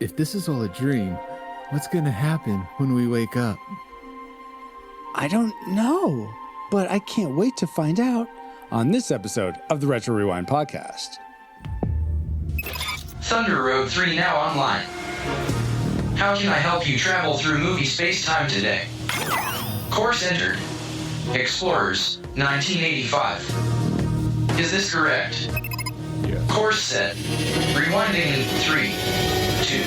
If this is all a dream, what's going to happen when we wake up? I don't know, but I can't wait to find out on this episode of the Retro Rewind podcast. Thunder Road 3 now online. How can I help you travel through movie space-time today? Course entered. Explorers, 1985. Is this correct? Yeah. Course set. Rewinding in 3, 2,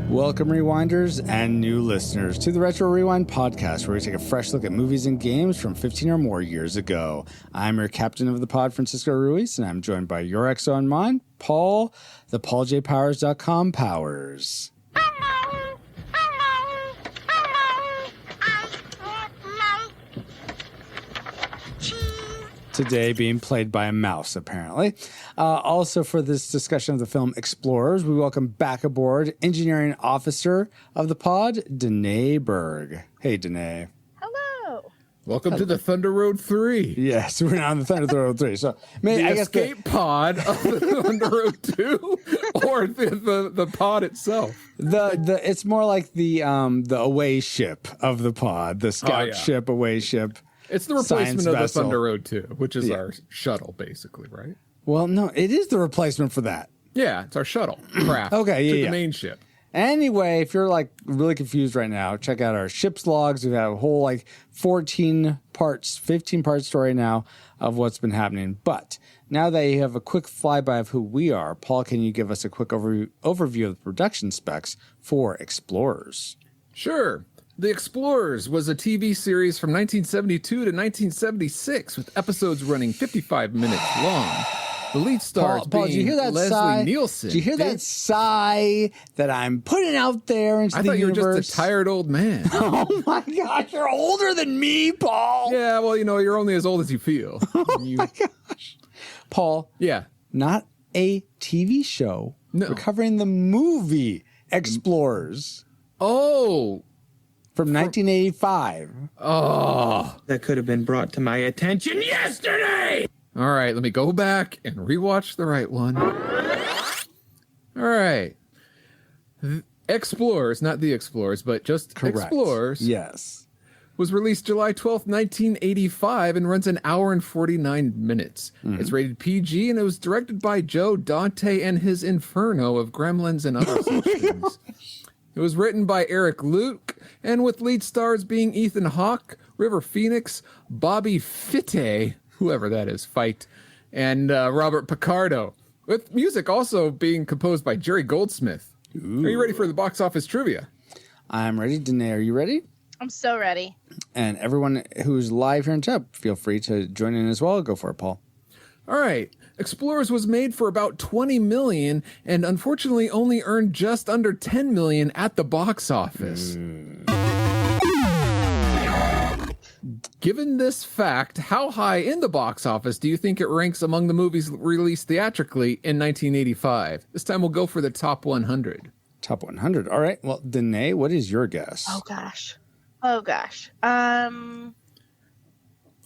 1. Welcome, Rewinders and new listeners, to the Retro Rewind podcast, where we take a fresh look at movies and games from 15 or more years ago. I'm your captain of the pod, Francisco Ruiz, and I'm joined by your XO and mine, Paul, the PaulJPowers.com Powers. Today being played by a mouse, apparently. Also for this discussion of the film Explorers, we welcome back aboard engineering officer of the pod, Danae Berg. Hey, Danae. Hello. Welcome to the Thunder Road 3. Yes, we're now on the Thunder Road 3. So, The escape pod of the Thunder Road 2, or the pod itself. It's more like the away ship of the pod, the scout ship, away ship. It's the replacement of the vessel. Thunder Road 2, which is our shuttle, basically, right? Well, no, it is the replacement for that. Yeah, it's our shuttle craft Okay, to yeah. the main ship. Anyway, if you're like really confused right now, check out our ship's logs. We've had a whole 15 part story now of what's been happening. But now that you have a quick flyby of who we are, Paul, can you give us a quick overview of the production specs for Explorers? Sure. The Explorers was a TV series from 1972 to 1976 with episodes running 55 minutes long. The lead stars Paul, did you hear that Leslie sigh? Nielsen. Did you hear that sigh that I'm putting out there into I the thought you universe? were just a tired old man. Oh my gosh, you're older than me, Paul. Yeah, well, you're only as old as you feel. Oh my gosh. Paul. Yeah. Not a TV show. No. We're covering the movie Explorers Oh. from 1985. Oh. That could have been brought to my attention yesterday. All right, let me go back and rewatch the right one. All right. Explorers, not The Explorers, but just Correct. Explorers. Yes. Was released July 12th, 1985, and runs an hour and 49 minutes. It's rated PG, and it was directed by Joe Dante and his Inferno of Gremlins and other such things. It was written by Eric Luke, and with lead stars being Ethan Hawke, River Phoenix, Bobby Fitte, whoever that is, and Robert Picardo, with music also being composed by Jerry Goldsmith. Ooh. Are you ready for the box office trivia? I'm ready. Danae, are you ready? I'm so ready. And everyone who's live here in chat, feel free to join in as well. Go for it, Paul. All right. Explorers was made for about $20 million and unfortunately only earned just under $10 million at the box office. Given this fact, how high in the box office do you think it ranks among the movies released theatrically in 1985? This time we'll go for the top 100. Top 100. All right. Well, Danae, what is your guess? Oh gosh.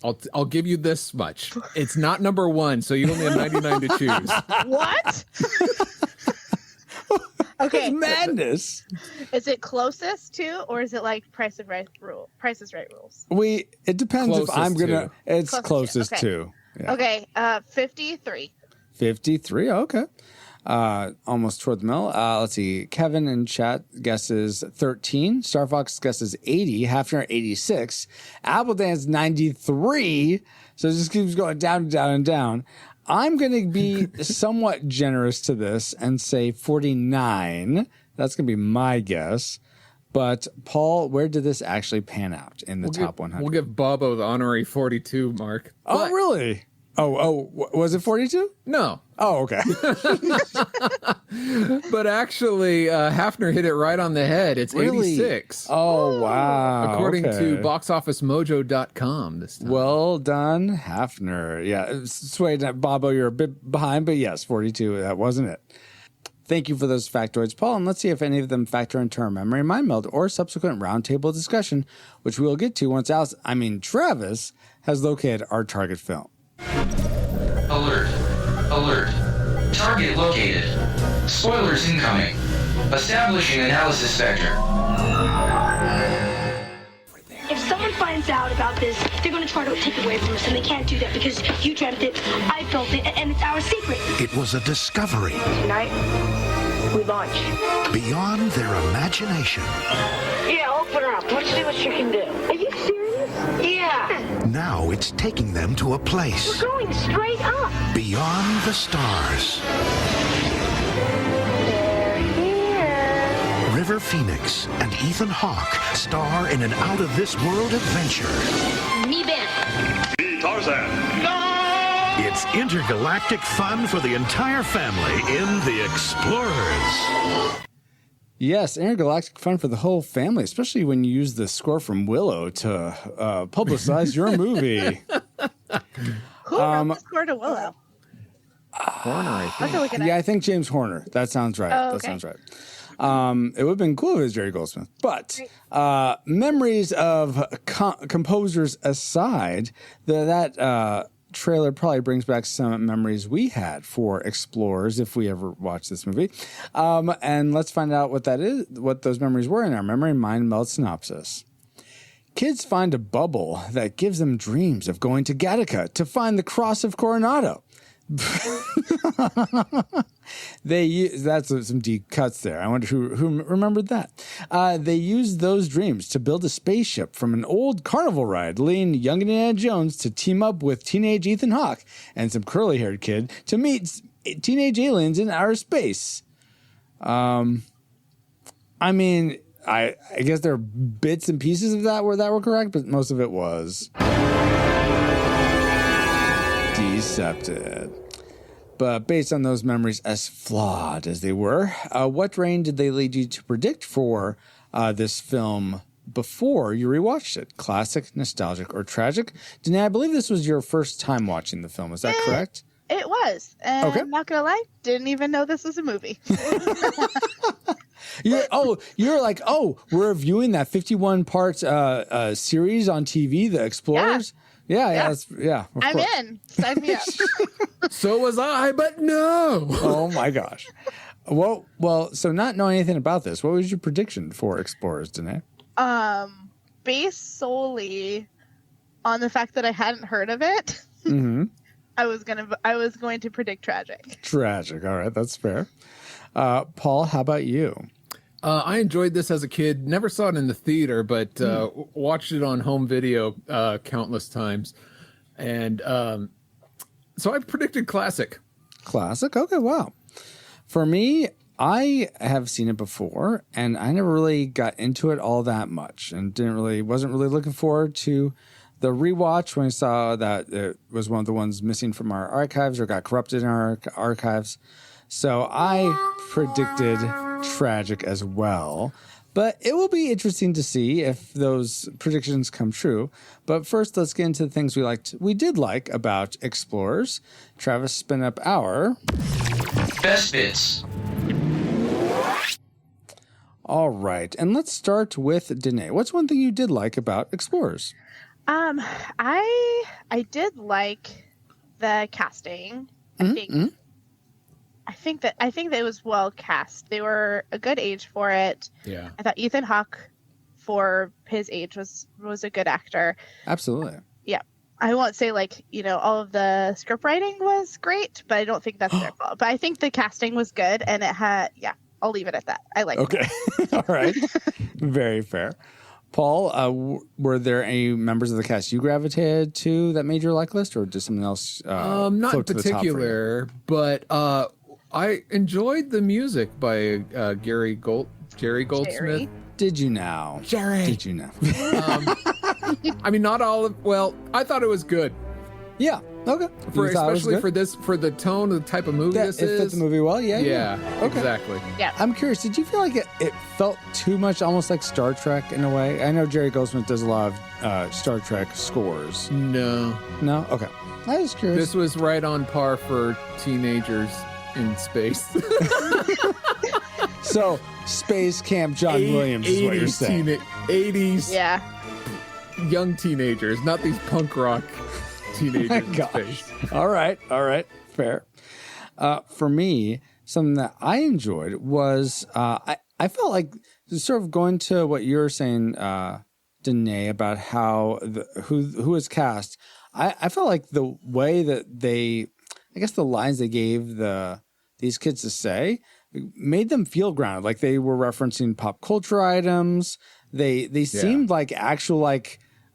I'll give you this much. It's not number one, so you only have 99 to choose. What? Okay. Madness. Is it closest to, or is it like Price is Right rules? It depends if I'm going to. It's Closest closest to. to. Yeah. Okay. 53. 53. Okay. Almost toward the middle. Let's see. Kevin in chat guesses 13. Star Fox guesses 80. Hafner 86. Appledance 93. So it just keeps going down and down and down. I'm going to be somewhat generous to this and say 49. That's going to be my guess. But, Paul, where did this actually pan out in the top 100? We'll give Bobo the honorary 42 mark. Oh, really? Oh, was it 42? No. Oh, okay. But actually, Hafner hit it right on the head. It's Really? 86. Oh, wow. According okay. to boxofficemojo.com this time. Well done, Hafner. Yeah, Sway, Bobo, you're a bit behind, but yes, 42, that wasn't it. Thank you for those factoids, Paul, and let's see if any of them factor into our memory mind meld or subsequent roundtable discussion, which we will get to once Travis has located our target film. Alert. Alert. Target located. Spoilers incoming. Establishing analysis vector. If someone finds out about this, they're going to try to take it away from us, and they can't do that because you dreamt it, I felt it, and it's our secret. It was a discovery Tonight, we launch. beyond their imagination. Yeah, open her up. Let's see what she can do. Are you serious? Yeah. Now it's taking them to a place We're going straight up. beyond the stars. They're here. River Phoenix and Ethan Hawke star in an out-of-this-world adventure. Me Ben. Tarzan. It's intergalactic fun for the entire family in The Explorers. Yes, intergalactic fun for the whole family, especially when you use the score from Willow to publicize your movie. Who wrote the score to Willow? Horner, I think. Okay, look at Yeah, I think James Horner. That sounds right. Oh, That okay. sounds right. It would have been cool if it was Jerry Goldsmith. But memories of composers aside, that trailer probably brings back some memories we had for Explorers if we ever watched this movie. And let's find out what that is, what those memories were in our memory mind meld synopsis. Kids find a bubble that gives them dreams of going to Gattaca to find the Cross of Coronado. That's some deep cuts there. I wonder who remembered that. They used those dreams to build a spaceship from an old carnival ride, leading young Indiana Jones to team up with teenage Ethan Hawke and some curly-haired kid to meet teenage aliens in outer space. I mean, I guess there are bits and pieces of that were correct, but most of it was decepted. But based on those memories, as flawed as they were, what terrain did they lead you to predict for this film before you rewatched it? Classic, nostalgic, or tragic? Danae, I believe this was your first time watching the film. Is that correct? It was. And Okay. I'm not going to lie, didn't even know this was a movie. You're like, we're viewing that 51-part series on TV, The Explorers? Yeah. Of I'm course. in. Sign me up. So was I, but no. Oh my gosh. Well, so not knowing anything about this, what was your prediction for Explorers, Danae? Based solely on the fact that I hadn't heard of it, Mm-hmm. I was going to predict tragic. Tragic. All right, that's fair. Paul, how about you? I enjoyed this as a kid. Never saw it in the theater, but watched it on home video countless times. And so I predicted classic. Classic? Okay, wow. For me, I have seen it before, and I never really got into it all that much, and wasn't really looking forward to the rewatch when I saw that it was one of the ones missing from our archives or got corrupted in our archives. So I predicted tragic as well. But it will be interesting to see if those predictions come true. But first, let's get into the things we did like about Explorers. Travis, spin up our Best bits. All right. And let's start with Danae. What's one thing you did like about Explorers? I did like the casting. I think that it was well cast. They were a good age for it. Yeah. I thought Ethan Hawke, for his age, was a good actor. Absolutely. Yeah. I won't say all of the script writing was great, but I don't think that's their fault. But I think the casting was good, and it had I'll leave it at that. I like it. Okay. All right. Very fair. Paul, were there any members of the cast you gravitated to that made your like list, or did something else Not in float to the top for you? particular, but I enjoyed the music by Jerry Goldsmith. Jerry. Did you now? Jerry. Did you now? I mean, not all of. Well, I thought it was good. Yeah. Okay. Especially for the tone, the type of movie this it is. fit the movie well. Yeah. Yeah. Okay. Exactly. Yeah. I'm curious. Did you feel like it felt too much, almost like Star Trek in a way? I know Jerry Goldsmith does a lot of Star Trek scores. No. No. Okay. I was curious. This was right on par for teenagers in space. So, Space Camp John Williams is what you're saying. 80s Yeah. young teenagers, not these punk rock teenagers in Gosh. space. All right. Fair. For me, something that I enjoyed was I felt like sort of going to what you were saying, Danae, about how who was cast. I felt like the way that I guess the lines they gave these kids to say made them feel grounded, like they were referencing pop culture items. They seemed like actual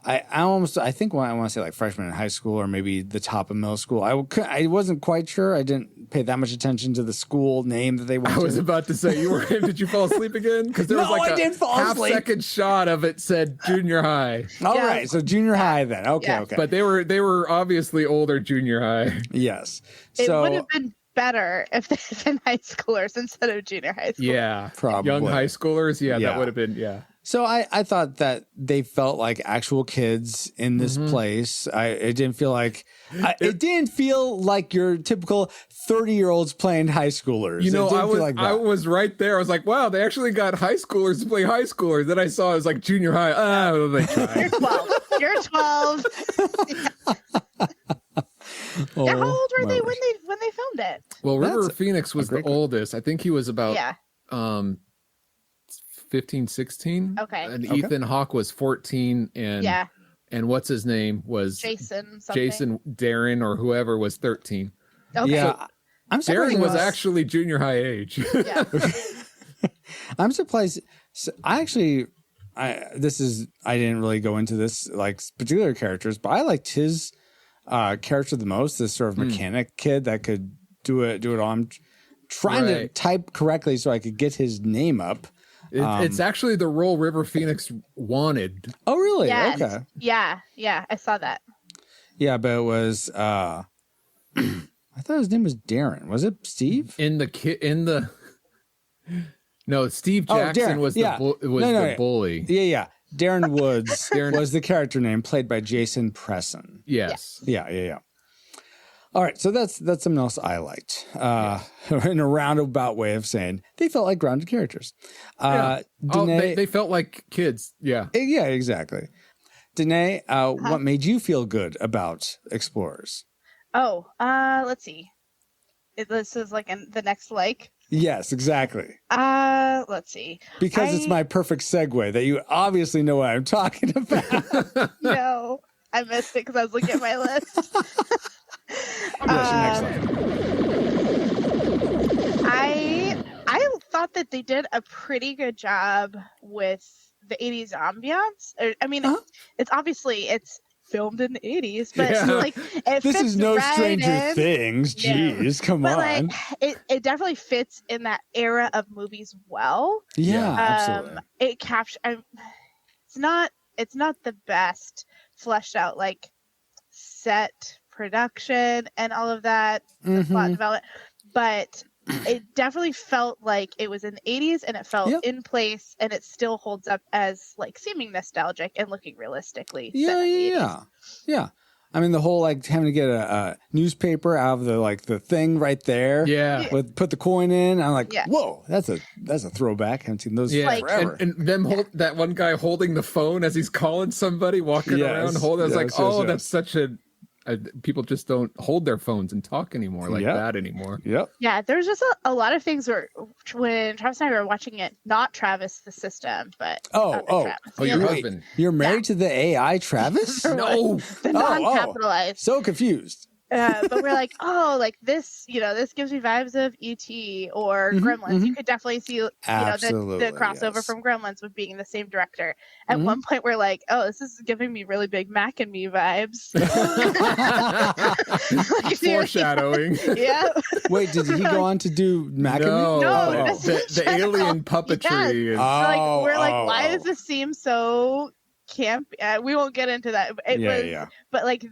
I think when I want to say like freshmen in high school or maybe the top of middle school. I wasn't quite sure. I didn't pay that much attention to the school name that they went to. I was about to say, did you fall asleep again? Because there was like I didn't fall asleep. half-second shot of it said junior high. All right, so junior high then. Okay, okay. But they were obviously older junior high. Yes. It So would have been better if they had been high schoolers instead of junior high school. Yeah, Probably. young high schoolers. Yeah, Yeah. that would have been So I thought that they felt like actual kids in this place. It didn't feel like your typical 30-year-olds playing high schoolers. You know, It didn't feel like that. I was right there. I was like, wow, they actually got high schoolers to play high schoolers. Then I saw it was like junior high. Oh, they tried. You're 12. Oh, How old were my they gosh. when they filmed it? Well, River That's Phoenix was the great question. oldest. I think he was about Yeah. 15, 16. Okay. And Okay. Ethan Hawke was 14 and Yeah. and what's his name was Jason something. Jason Darren or whoever was 13. Okay. Yeah, I'm surprised Darren was actually junior high age. Yeah. I'm surprised. So I didn't really go into this like particular characters, but I liked his character the most. This sort of mechanic kid that could do it all. I'm trying to Right. type correctly so I could get his name up. It's actually the role River Phoenix wanted. Oh, really? Yes. Okay. Yeah. I saw that. Yeah, but it was. I thought his name was Darren. Was it Steve? No, Steve Oh, Jackson Darren. was Yeah. the bully. Yeah. Darren Woods was the character name, played by Jason Presson. Yes. Yeah. All right, so that's something else I liked. In a roundabout way of saying they felt like grounded characters. Danae, They felt like kids. Yeah. yeah, exactly. Danae, what made you feel good about Explorers? Oh, let's see. This is like the next like. Yes, exactly. Let's see. Because it's my perfect segue that you obviously know what I'm talking about. No, I missed it because I was looking at my list. Yes, your next slide. I thought that they did a pretty good job with the 80s ambiance. It's obviously filmed in the 80s, but like it This fits is no right Stranger in. Things. Jeez, come But on. like it definitely fits in that era of movies well. Yeah, absolutely. It captures. It's not the best fleshed out like set production and all of that, the plot development, but it definitely felt like it was in the 80s and it felt in place, and it still holds up as like seeming nostalgic and looking realistically set in the 80s. Yeah. I mean, the whole like having to get a newspaper out of the thing right there. Yeah. Put the coin in. I'm like, whoa, that's a throwback. I haven't seen those forever. And them that one guy holding the phone as he's calling somebody, walking around holding. I was like, that's such a. People just don't hold their phones and talk anymore like that anymore. Yep. Yeah, there's just a lot of things where when Travis and I were watching it, not Travis the system, but Travis. Your husband. You're married to the AI Travis? No, the non-capitalized. So confused. But we're like, this, this gives me vibes of E.T. or Gremlins. You could definitely see, the crossover from Gremlins with being the same director. At one point, we're like, this is giving me really big Mac and Me vibes. Foreshadowing. Yeah. Wait, did he go on to do Mac and Me? No, the alien puppetry. Yes. We're like, why does this seem so campy? We won't get into that. But like,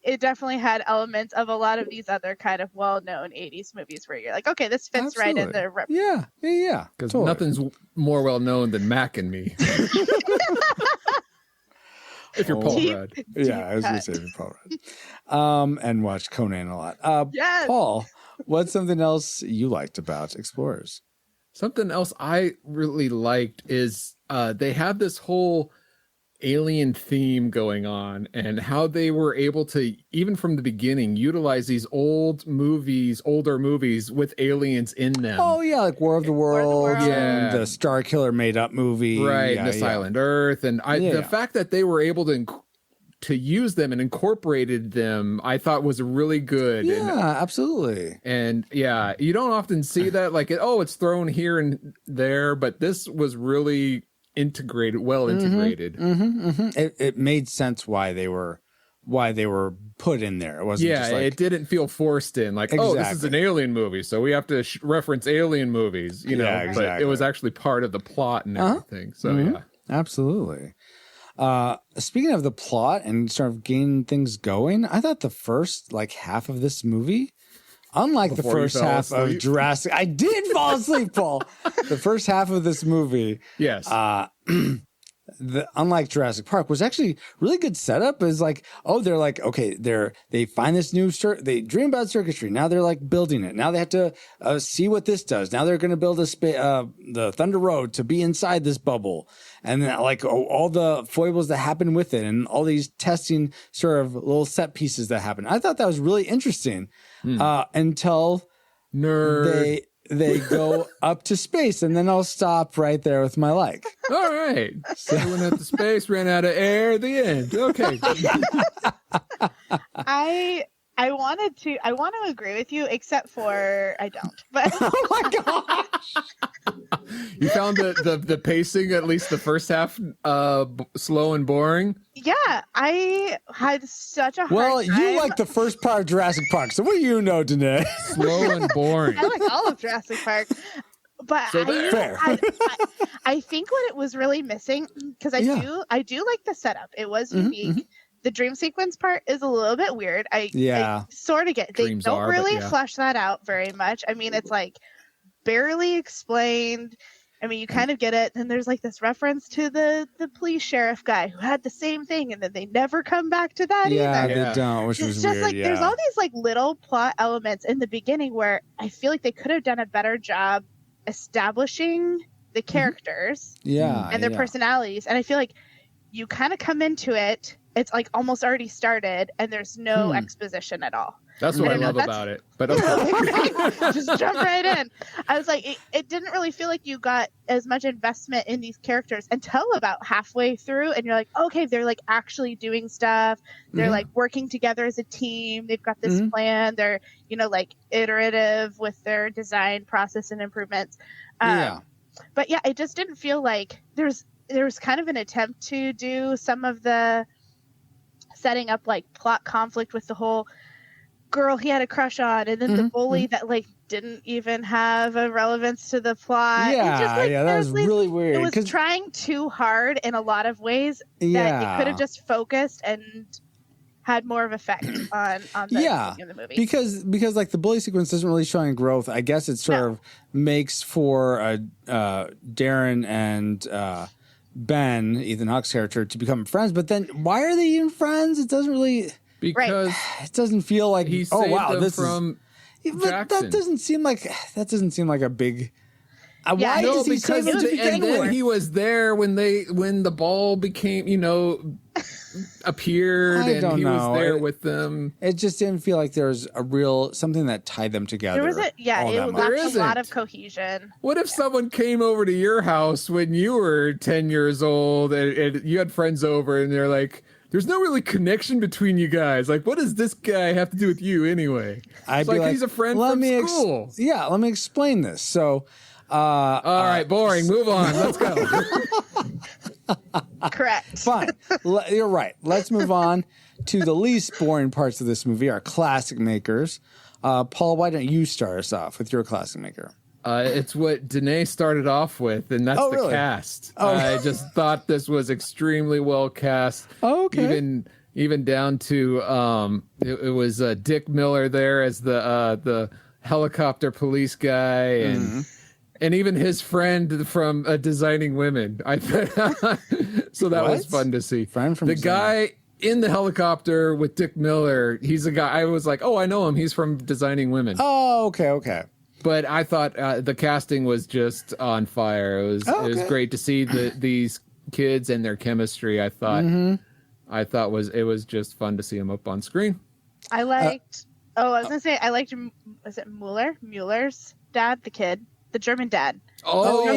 it definitely had elements of a lot of these other kind of well-known 80s movies where you're like, okay, this fits right in the Yeah. Because nothing's more well-known than Mac and Me. If you're Paul Rudd. Yeah, I was going to say if you're Paul Rudd. And watch Conan a lot. Yes. Paul, what's something else you liked about Explorers? Something else I really liked is they have this whole alien theme going on, and how they were able to, even from the beginning, utilize these older movies with aliens in them. Oh yeah, like War of the Worlds and the Star Killer made up movie, right? And This Island Earth, and the fact that they were able to use them and incorporated them, I thought was really good. Yeah, absolutely. And yeah, you don't often see that, like, it's thrown here and there, but this was really integrated, well integrated. It made sense why they were put in there. It wasn't just like, it didn't feel forced in, like, oh, this is an alien movie, so we have to reference alien movies, you know. exactly. But it was actually part of the plot and everything. So yeah, absolutely. Speaking of the plot and sort of getting things going, I thought the first half of this movie, unlike the first half of Jurassic, I did fall asleep, Paul. The first half of this movie, yes, unlike Jurassic Park, was actually really good setup. Is like, they're like, okay, they find this new they dream about circuitry. Now they're like building it. Now they have to see what this does. Now they're going to build the Thunder Road to be inside this bubble, and then all the foibles that happen with it, and all these testing sort of little set pieces that happen. I thought that was really interesting until nerd. They go up to space, and then I'll stop right there with my like. All right. So we went up to space, ran out of air, the end. Okay. I want to agree with you, except for I don't. But oh my gosh. You found the pacing, at least the first half, slow and boring? Yeah, I had such a hard Well, time. you like the first part of Jurassic Park, so what do you know, Danae? Slow and boring. I like all of Jurassic Park. But I think what it was really missing, because I do like the setup. It was unique. The dream sequence part is a little bit weird. I sort of get it. They don't really flesh that out very much. I mean, it's like barely explained. I mean, you kind of get it. Then there's like this reference to the police sheriff guy who had the same thing, and then they never come back to that either. They don't, which it's was just weird. like there's all these like little plot elements in the beginning where I feel like they could have done a better job establishing the characters and their personalities. And I feel like you kind of come into it, it's like almost already started, and there's no exposition at all. That's what I love about it. But okay. Just jump right in. I was like, it didn't really feel like you got as much investment in these characters until about halfway through, and you're like, okay, they're like actually doing stuff. They're like working together as a team. They've got this plan. They're like iterative with their design process and improvements. But yeah, it just didn't feel like there was kind of an attempt to do some of the setting up like plot conflict with the whole girl he had a crush on, and then the bully that like didn't even have a relevance to the plot. That was really weird. It was trying too hard in a lot of ways that it could have just focused and had more of effect on the in the movie. Because like the bully sequence doesn't really show any growth. I guess it sort of makes for Darren and Ben, Ethan Hawke's character, to become friends. But then why are they even friends? It doesn't really, because it doesn't feel like he saved them from but Jackson. that doesn't seem like a big. Why no, is he because saving them to begin and then with? he was there when the ball became appeared, and he was there with them. It just didn't feel like there was a real something that tied them together. There was it lacked a lot of cohesion. What if someone came over to your house when you were 10 years old and you had friends over, and they're like, there's no really connection between you guys. Like, what does this guy have to do with you anyway? I'd be like, he's a friend from school. Let me explain this. So, all right, boring. Move on. Let's go. Correct. Fine. You're right. Let's move on to the least boring parts of this movie, our classic makers. Paul, why don't you start us off with your classic maker? It's what Danae started off with, and that's the cast. I just thought this was extremely well cast. Oh, okay. Even down to it was Dick Miller there as the helicopter police guy, and even his friend from Designing Women. So that was fun to see. Friend from the guy in the helicopter with Dick Miller. He's a guy. I was like, oh, I know him. He's from Designing Women. Oh, okay. But I thought the casting was just on fire. It was great to see these kids and their chemistry, I thought it was just fun to see them up on screen. I liked. I was gonna say I liked. Was it Mueller's dad, the kid, the German dad? Oh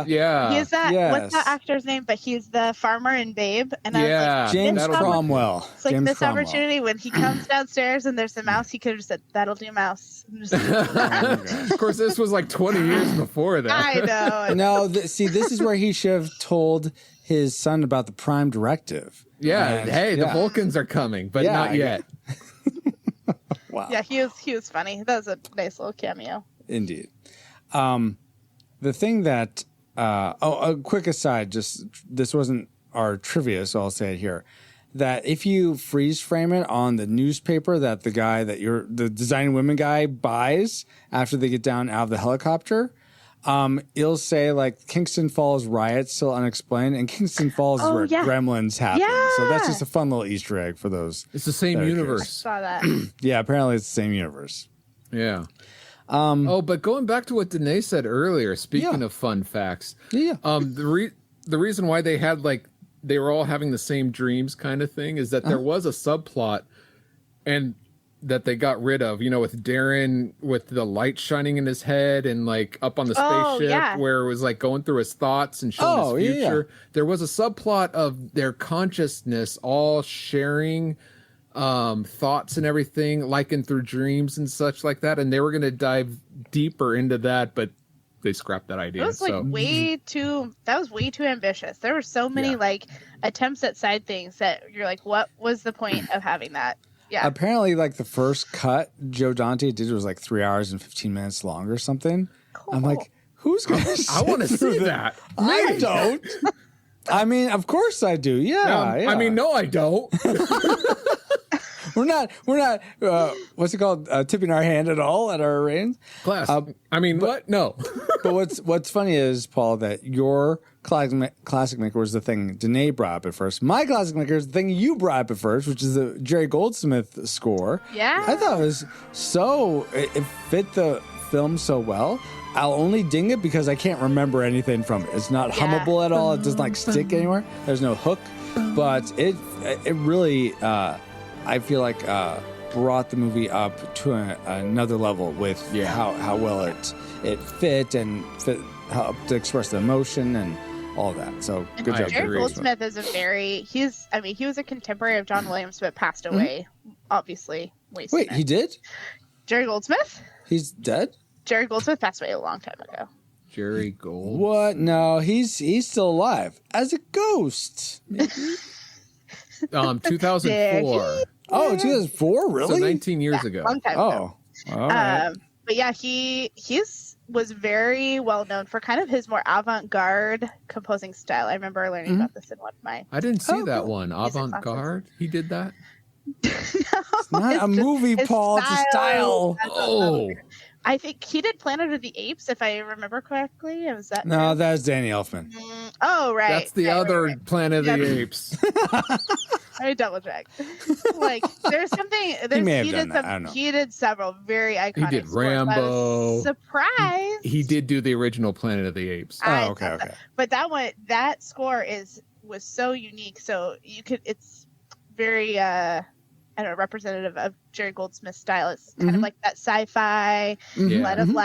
yeah. He's that. Yes. What's that actor's name? But he's the farmer in Babe. And I was like, James this Cromwell. It's like James this Cromwell. opportunity when he comes downstairs and there's a mouse, he could have said, "That'll do, mouse." Of course, this was like 20 years before that. I know. No, see, this is where he should have told his son about the Prime Directive. Yeah. And- Hey, the yeah. Vulcans are coming, but Yeah, not yet. Wow. Yeah, he was funny. That was a nice little cameo. Indeed. The thing that, a quick aside, just this wasn't our trivia, so I'll say it here. That if you freeze frame it on the newspaper that the guy that the Designing Women guy buys after they get down out of the helicopter, it'll say like Kingston Falls riots still unexplained, and Kingston Falls is where Gremlins happen. Yeah. So that's just a fun little Easter egg for those. It's the same that are curious. universe. Saw that. Yeah, apparently it's the same universe. Yeah. But going back to what Danae said earlier, speaking of fun facts, the reason why they had they were all having the same dreams kind of thing is that there was a subplot and that they got rid of, with Darren with the light shining in his head and up on the spaceship where it was going through his thoughts and showing his future. Yeah. There was a subplot of their consciousness all sharing thoughts and everything, and through dreams and such like that. And they were going to dive deeper into that, but they scrapped that idea. It was way too ambitious. There were so many attempts at side things that you're like, what was the point of having that? Yeah. Apparently, the first cut Joe Dante did was 3 hours and 15 minutes long or something. Cool. I'm like, who's going to I want to see that. I don't. I mean, of course I do. Yeah. I mean, no, I don't. We're not, what's it called? Tipping our hand at all at our reigns. Class. What? No. But what's funny is, Paul, that your classic maker was the thing Danae brought up at first. My classic maker is the thing you brought up at first, which is the Jerry Goldsmith score. Yeah. I thought it was it fit the film so well. I'll only ding it because I can't remember anything from it. It's not hummable at all. It doesn't stick anywhere. There's no hook. But it really, I feel brought the movie up to another level with how well it fit and helped to express the emotion and all that. So good job. Jerry Goldsmith is he was a contemporary of John Williams, but passed away, obviously. Wait, he did? Jerry Goldsmith? He's dead? Jerry Goldsmith passed away a long time ago. Jerry Gold. What? No, he's still alive as a ghost. 2004. Oh, 2004? Really? So 19 years ago. Long time ago. All right. But yeah, he was very well known for kind of his more avant-garde composing style. I remember learning about this in one of my. I didn't see that one. Avant-garde? He did that? It's not a movie, Paul. It's a style. Oh. I think he did Planet of the Apes, if I remember correctly. Was that? No, that's Danny Elfman. Oh, right. That's the other Planet of the Apes. I double check. There's something. He may have done that. I don't know. He did several very iconic. He did scores. Rambo. I was surprised. He did do the original Planet of the Apes. Okay. But that score was so unique. So it's very representative of Jerry Goldsmith's style. It's kind of like that sci-fi, a lot of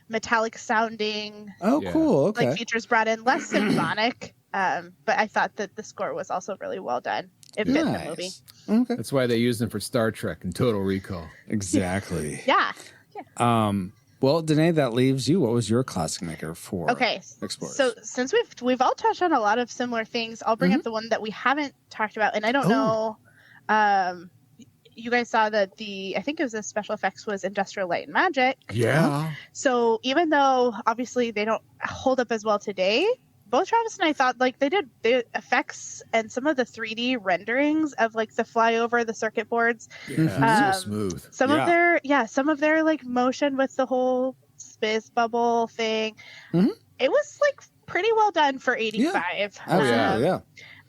metallic sounding. Oh, cool. Okay. Features brought in, less symphonic. But I thought that the score was also really well done. It fit the movie. Okay. That's why they used him for Star Trek and Total Recall. Exactly. Yeah. Well, Danae, that leaves you. What was your classic maker for Explorers? So since we've all touched on a lot of similar things, I'll bring up the one that we haven't talked about, and I don't know. You guys saw that I think it was the special effects was Industrial Light and Magic. Yeah. So even though obviously they don't hold up as well today, both Travis and I thought they did the effects and some of the 3D renderings of the flyover, the circuit boards. Yeah, so smooth. Some of their motion with the whole space bubble thing. It was pretty well done for 85. Yeah.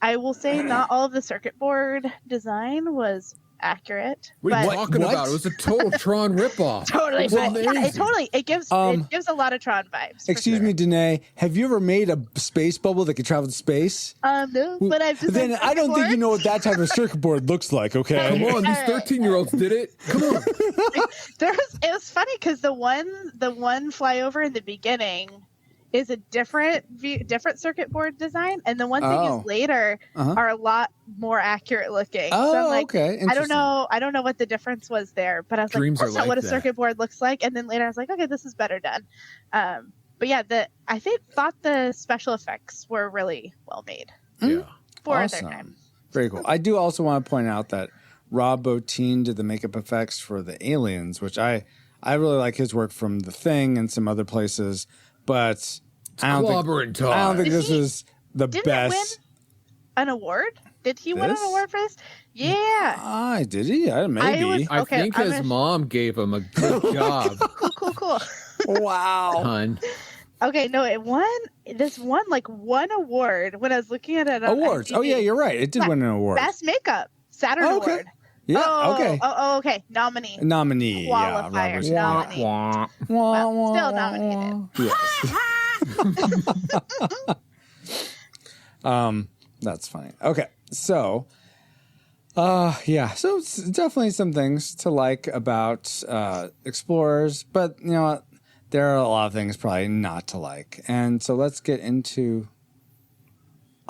I will say not all of the circuit board design was accurate. What are you but- talking What? about? It was a total Tron ripoff. Totally, It was but yeah, amazing. it gives a lot of Tron vibes. for Excuse sure. me, Danae. Have you ever made a space bubble that could travel to space? No, but I've just Then I don't think you know what that type of circuit board looks like. Okay. Come on, these 13-year-olds did it. Come on. It was funny because the one flyover in the beginning is a different circuit board design, and the ones they Oh. use later are a lot more accurate looking. Oh, so I'm like, okay. I don't know what the difference was there, but I was Dreams like, are that's not like what a that. circuit board looks like. And then later I was like, okay, this is better done. But yeah, I thought the special effects were really well made Yeah. for Awesome. their time. Very cool. I do also want to point out that Rob Bottin did the makeup effects for the aliens, which I really like his work from The Thing and some other places, but I don't Clobbering think time. this is the Didn't best. it win an award? Did he win an This? award for this? Yeah. Did he? Maybe. I Okay, think I'm his gonna- mom gave him a good job, Cool. Wow. hun. Okay, no, it won. This won like one award when I was looking at it. On Awards. Oh IMDb. yeah, you're right. It did win an award. Best makeup, Saturn Oh, okay. Award. Yeah. Oh, Okay. Okay. Nominee. Nominee. Yeah. Qualifier. Robert. Nominee. Wah. Well, still nominated. Yes. That's funny. Okay. So, yeah. So it's definitely some things to like about Explorers, but you know what? There are a lot of things probably not to like. And so let's get into.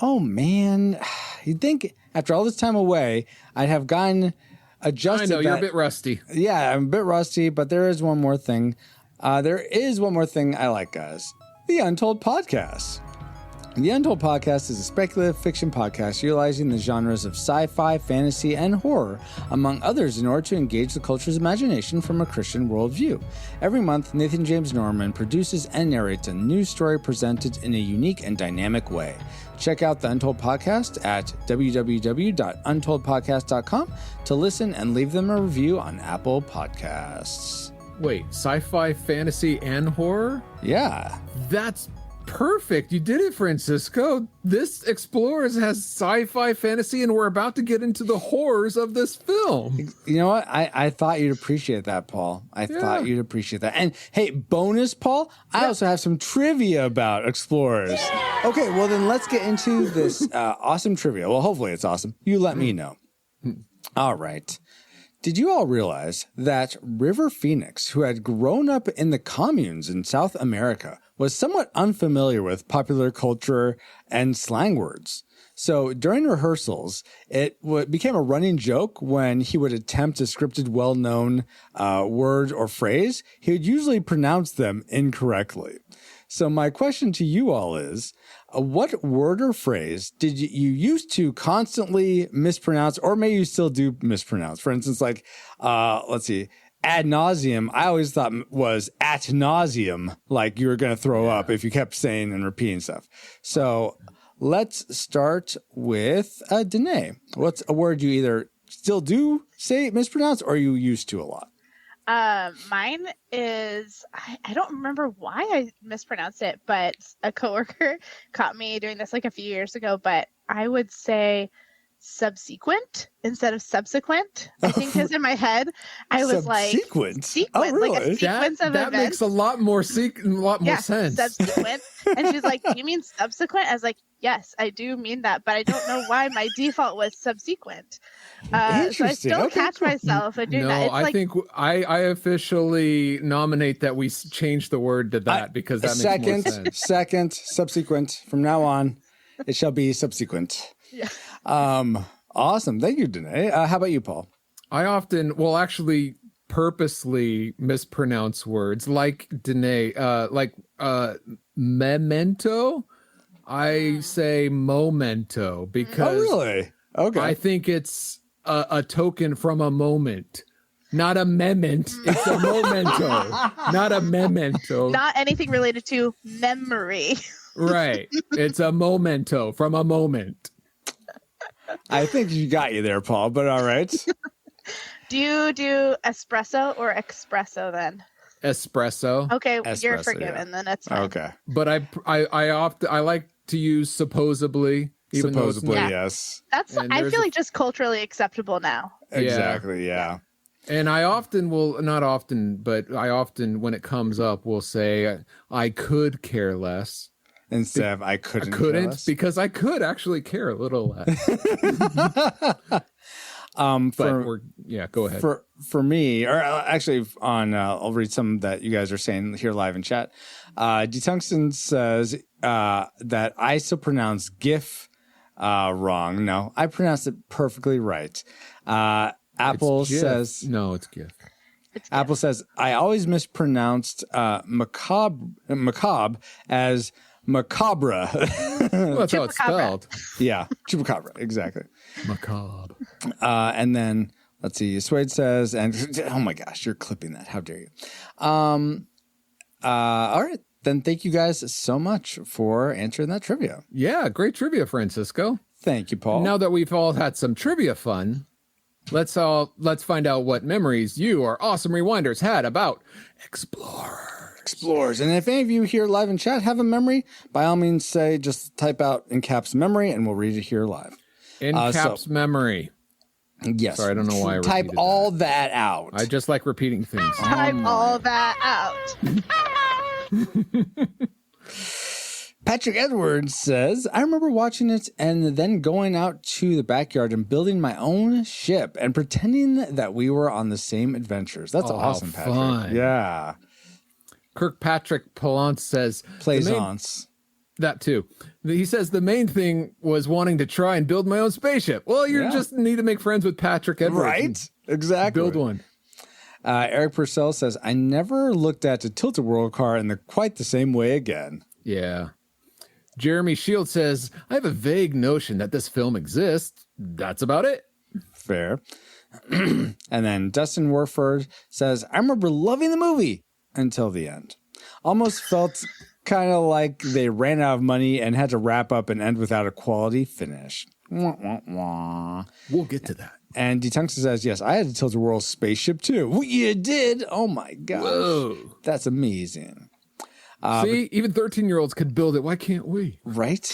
Oh man, you'd think after all this time away, I'd have gotten adjusted. I know you're a that- bit rusty. Yeah, I'm a bit rusty, but there is one more thing. There is one more thing I like, guys. The Untold Podcast. The Untold Podcast is a speculative fiction podcast utilizing the genres of sci-fi, fantasy, and horror, among others, in order to engage the culture's imagination from a Christian worldview. Every month, Nathan James Norman produces and narrates a new story presented in a unique and dynamic way. Check out the Untold Podcast at www.untoldpodcast.com to listen and leave them a review on Apple Podcasts. Wait, sci-fi, fantasy, and horror? Yeah. That's perfect. You did it, Francisco. This Explorers has sci-fi, fantasy, and we're about to get into the horrors of this film. You know what? I thought you'd appreciate that, Paul. I thought you'd appreciate that. And hey, bonus, Paul, I also have some trivia about Explorers. Okay, well then let's get into this awesome trivia. Well, hopefully it's awesome. You let me know. All right. Did you all realize that River Phoenix, who had grown up in the communes in South America, was somewhat unfamiliar with popular culture and slang words? So during rehearsals, it became a running joke when he would attempt a scripted, well-known word or phrase. He would usually pronounce them incorrectly. So my question to you all is, what word or phrase did you used to constantly mispronounce, or maybe you still do mispronounce? For instance, like, let's see, ad nauseum, I always thought was at nauseum, like you were going to throw up if you kept saying and repeating stuff. So let's start with Danae. What's a word you either still do say mispronounce or you used to a lot? Mine is I don't remember why I mispronounced it, but a coworker caught me doing this like a few years ago. But I would say subsequent instead of subsequent. I think because in my head I was like Subsequent? sequence, Oh, like a really? sequence of that events. makes a lot more sense. Subsequent. And she's like, "You mean subsequent?" I was like, "Yes, I do mean that, but I don't know why my default was subsequent." So I Interesting. still Okay, catch cool. myself doing No, that. It's I like, think I officially nominate that we change the word to that because that makes more sense. Second, subsequent. From now on, it shall be subsequent. Yeah. Awesome. Thank you, Danae. How about you, Paul? I often, actually purposely mispronounce words like Danae, memento. I say momento because Oh, really? Okay. I think it's a token from a moment. Not a memento. It's a memento. Not a memento. not anything related to memory. Right. It's a memento from a moment. I think you got you there, Paul, but all right. Do you do espresso or espresso then? Espresso. Okay, you're Espresso, forgiven yeah. then. That's fine. Okay. But I like to use supposedly Even though it's Supposedly, not. yes. That's And I there's feel a- like just culturally acceptable now. Exactly, yeah. And I often will, not often, but I often, when it comes up, will say, I could care less. Instead of I I couldn't. couldn't because I could actually care a little less. But go ahead. For me, or actually on, I'll read some that you guys are saying here live in chat. Detungsten says that I still pronounce GIF wrong. No, I pronounced it perfectly right. Apple It's GIF. says No, it's GIF. Apple says I always mispronounced macabre as macabre. Well, that's how it's spelled. Yeah, chupacabra, exactly. Macabre. And then let's see, Suede says, and oh my gosh, you're clipping that. How dare you? All right. Then thank you guys so much for answering that trivia. Yeah, great trivia, Francisco. Thank you, Paul. Now that we've all had some trivia fun, let's find out what memories you, our awesome rewinders, had about Explorers. And if any of you here live in chat have a memory, by all means just type out in caps memory and we'll read it here live. In caps memory. Yes. Sorry, I don't know why I type repeated all that out. I just like repeating things. Type all that out. Patrick Edwards says, I remember watching it and then going out to the backyard and building my own ship and pretending that we were on the same adventures. That's awesome, Patrick. Fun. Yeah. Kirkpatrick Palance says, Plaisance. that too. He says the main thing was wanting to try and build my own spaceship. Well, you just need to make friends with Patrick Edwards. Right? Exactly. Build one. Eric Purcell says, I never looked at a Tilt-A-Whirl car in quite the same way again. Yeah. Jeremy Shield says, I have a vague notion that this film exists. That's about it. Fair. And then Dustin Warford says, I remember loving the movie until the end. Almost felt kind of like they ran out of money and had to wrap up and end without a quality finish. Wah, wah, wah. We'll get to that. And Detungsten says, yes, I had a Tilt-A-Whirl spaceship too. Well, you did? Oh my gosh. Whoa. That's amazing. See, even 13-year-olds could build it. Why can't we? Right?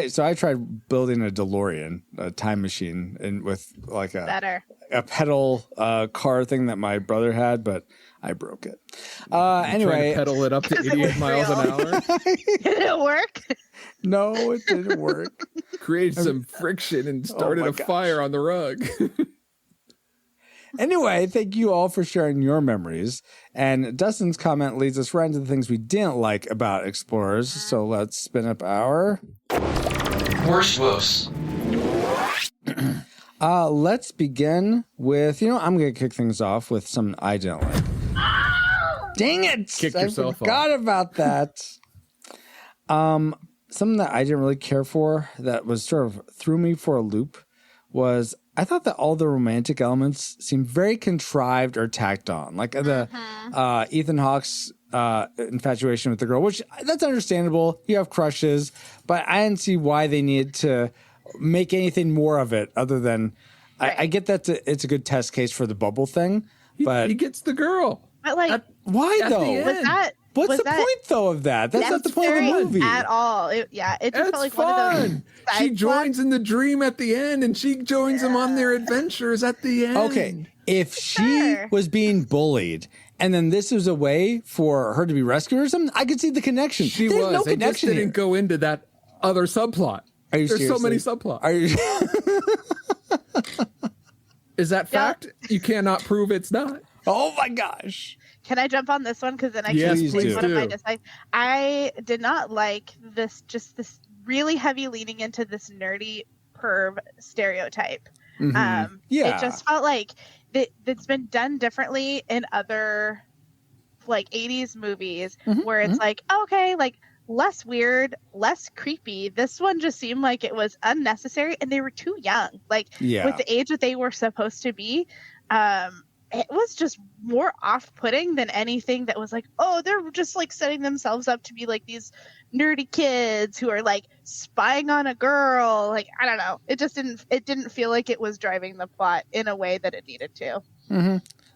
So I tried building a DeLorean, a time machine, and with like a pedal car thing that my brother had, but I broke it. Anyway, trying to pedal it up to 88 miles an hour. Did it work? No, it didn't work. Created some friction and started a fire on the rug. Anyway, thank you all for sharing your memories. And Dustin's comment leads us right into the things we didn't like about Explorers. So let's spin up our Worst woes. Let's begin with, I'm going to kick things off with something I didn't like. Dang it! Kick yourself I forgot about that. Something that I didn't really care for that was sort of threw me for a loop was I thought that all the romantic elements seemed very contrived or tacked on. Like the Ethan Hawke's infatuation with the girl, which that's understandable. You have crushes, but I didn't see why they needed to make anything more of it other than I get that it's a good test case for the bubble thing, but he gets the girl. But like, why at though? the end. was that? What's was the that point though of that? That's not the point of the necessary movie at all. It just It's felt like fun. one of those. She side joins plots. in the dream at the end, and she joins them on their adventures at the end. Okay, if she Sure. was being bullied and then this was a way for her to be rescued or something, I could see the connection. She There's was. no They just connection didn't here. go into that other subplot. Are you There's so many seriously? subplots. Are you? Is that fact? You cannot prove it's not. Oh my gosh! Can I jump on this one? Because then I Yes, can please explain one of my do. dislikes. I did not like this really heavy leaning into this nerdy perv stereotype. Yeah. It just felt like it's been done differently in other like 80s movies where it's like, okay, like less weird, less creepy. This one just seemed like it was unnecessary and they were too young. Like Yeah. with the age that they were supposed to be, it was just more off-putting than anything that was like, oh, they're just like setting themselves up to be like these nerdy kids who are like spying on a girl. Like, I don't know. It didn't feel like it was driving the plot in a way that it needed to.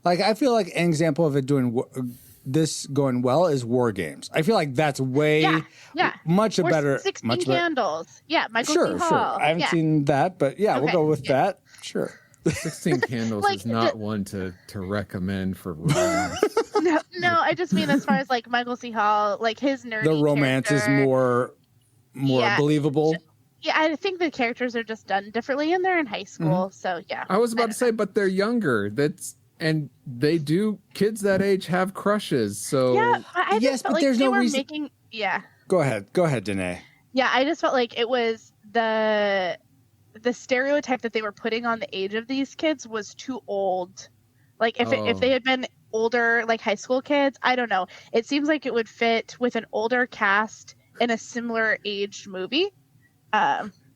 Like I feel like an example of it doing this going well is War Games. I feel like that's way much a Or better 16 much better. Candles. Yeah, Michael Sure, C. Hall. I haven't seen that, but we'll Okay, go with that. Sure. 16 Candles Like, is not one to recommend for romance. No, I just mean as far as like Michael C. Hall, like his nerdy The romance is character. more Yeah. believable. Yeah, I think the characters are just done differently, and they're in high school, so yeah. I was about to say, but they're younger. And they do. Kids that age have crushes. So Yeah, I just Yes, felt but like there's they no were reason- making. Yeah, Go ahead, Danae. yeah. I just felt like it was the stereotype that they were putting on the age of these kids was too old. Like if they had been older, like high school kids, I don't know. It seems like it would fit with an older cast in a similar aged movie.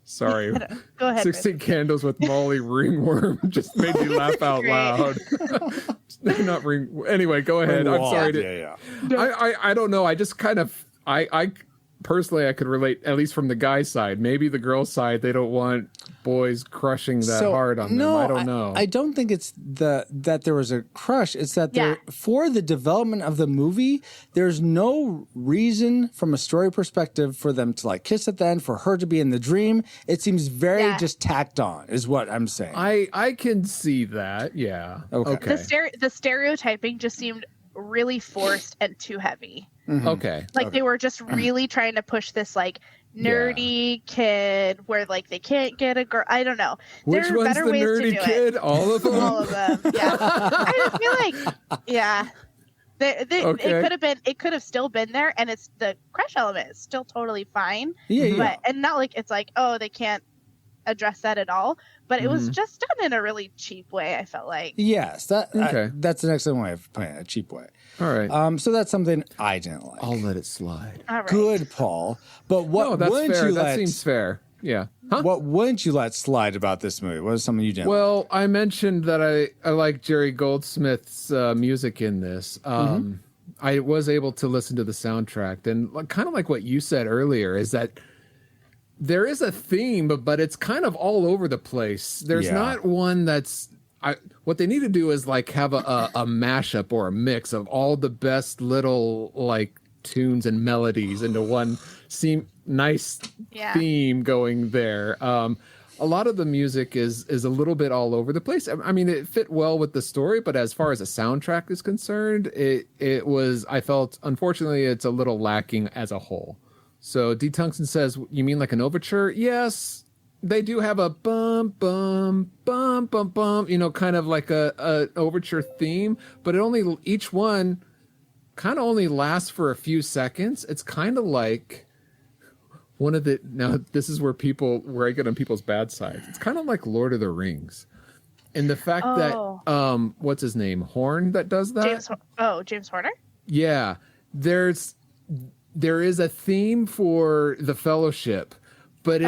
sorry. Go ahead. 16 Candles with Molly Ringworm just made me laugh out Great. loud. Not ring. Anyway, go ahead. I'm sorry. I don't know. I just kind of I personally I could relate, at least from the guy's side. Maybe the girl's side, they don't want boys crushing that hard on them. I don't know. I don't think it's that there was a crush. It's that for the development of the movie, there's no reason from a story perspective for them to like kiss at the end, for her to be in the dream. It seems very just tacked on, is what I'm saying. I can see that. Yeah. Okay. The stereotyping just seemed really forced and too heavy. Okay. Like they were just really trying to push this like nerdy kid where like they can't get a girl. I don't know. Which there are one's better the ways to nerdy do kid? it. All of them? All of them. Yeah. I just feel like it could have still been there, and it's the crush element is still totally fine. But and not like it's like, oh, they can't address that at all. But it was just done in a really cheap way, I felt like. Yes, that's an excellent way of putting it, a cheap way. All right. So that's something I didn't like. I'll let it slide. All right. Good, Paul. But what that's wouldn't fair. you That let? seems fair. Yeah. Huh? What wouldn't you let slide about this movie? What is something you didn't? Well, I mentioned that I like Jerry Goldsmith's music in this. I was able to listen to the soundtrack, and kind of like what you said earlier, is that there is a theme, but it's kind of all over the place. There's not one that's. What they need to do is like have a mashup or a mix of all the best little like tunes and melodies into one nice theme going there. A lot of the music is a little bit all over the place. I mean, it fit well with the story, but as far as a soundtrack is concerned, it was, I felt, unfortunately, it's a little lacking as a whole. So D. Tungsten says, you mean like an overture? Yes. They do have a bum, bum, bum, bum, bum, kind of like a overture theme, but each one kind of only lasts for a few seconds. It's kind of like now this is where I get on people's bad sides. It's kind of like Lord of the Rings. And the fact that, what's his name? Horn that does that? James Horner? Yeah. There is a theme for the Fellowship, but